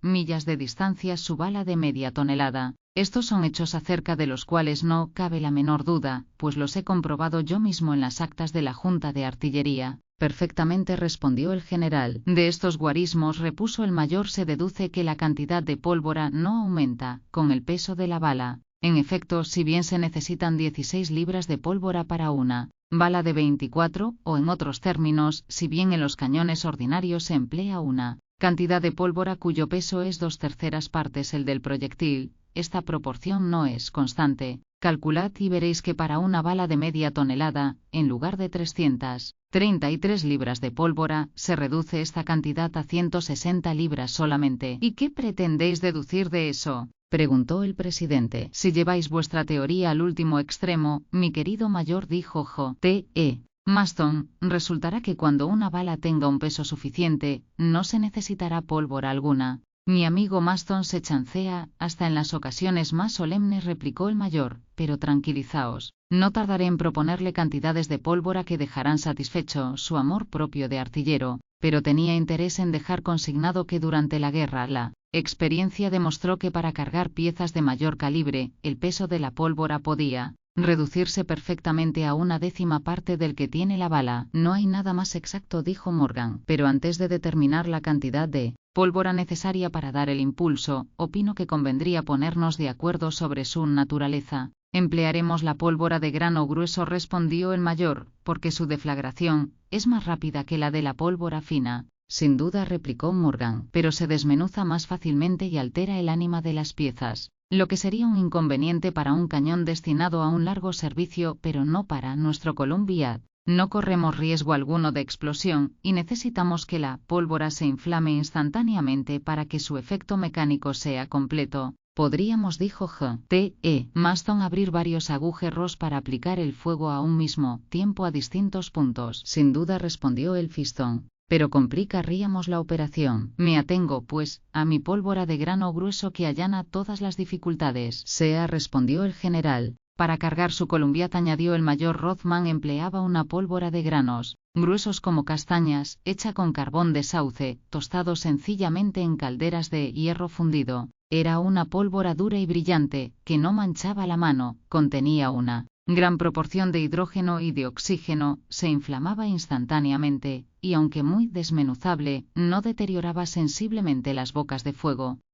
millas de distancia su bala de media tonelada. Estos son hechos acerca de los cuales no cabe la menor duda, pues los he comprobado yo mismo en las actas de la Junta de Artillería. Perfectamente, respondió el general. De estos guarismos, repuso el mayor, se deduce que la cantidad de pólvora no aumenta con el peso de la bala. En efecto, si bien se necesitan 16 libras de pólvora para una bala de 24, o en otros términos, si bien en los cañones ordinarios se emplea una cantidad de pólvora cuyo peso es 2/3 partes el del proyectil, esta proporción no es constante. Calculad y veréis que para una bala de media tonelada, en lugar de 333 libras de pólvora, se reduce esta cantidad a 160 libras solamente. ¿Y qué pretendéis deducir de eso?, preguntó el presidente. Si lleváis vuestra teoría al último extremo, mi querido mayor, dijo J.T.E. Maston, resultará que cuando una bala tenga un peso suficiente, no se necesitará pólvora alguna. Mi amigo Maston se chancea, hasta en las ocasiones más solemnes, replicó el mayor, pero tranquilizaos, no tardaré en proponerle cantidades de pólvora que dejarán satisfecho su amor propio de artillero, pero tenía interés en dejar consignado que durante la guerra la experiencia demostró que para cargar piezas de mayor calibre, el peso de la pólvora podía reducirse perfectamente a una décima parte del que tiene la bala. No hay nada más exacto, dijo Morgan, pero antes de determinar la cantidad de pólvora necesaria para dar el impulso, opino que convendría ponernos de acuerdo sobre su naturaleza. Emplearemos la pólvora de grano grueso, respondió el mayor, porque su deflagración es más rápida que la de la pólvora fina. Sin duda, replicó Morgan, pero se desmenuza más fácilmente y altera el ánima de las piezas, lo que sería un inconveniente para un cañón destinado a un largo servicio, pero no para nuestro Columbiad. No corremos riesgo alguno de explosión, y necesitamos que la pólvora se inflame instantáneamente para que su efecto mecánico sea completo. Podríamos, dijo G.T.E. Maston, abrir varios agujeros para aplicar el fuego a un mismo tiempo a distintos puntos. Sin duda, respondió el fistón, pero complicaríamos la operación. Me atengo, pues, a mi pólvora de grano grueso que allana todas las dificultades. Sea, respondió el general. Para cargar su Columbiad, añadió el mayor, Rothman empleaba una pólvora de granos gruesos como castañas, hecha con carbón de sauce, tostado sencillamente en calderas de hierro fundido. Era una pólvora dura y brillante, que no manchaba la mano, contenía una gran proporción de hidrógeno y de oxígeno, se inflamaba instantáneamente, y aunque muy desmenuzable, no deterioraba sensiblemente las bocas de fuego.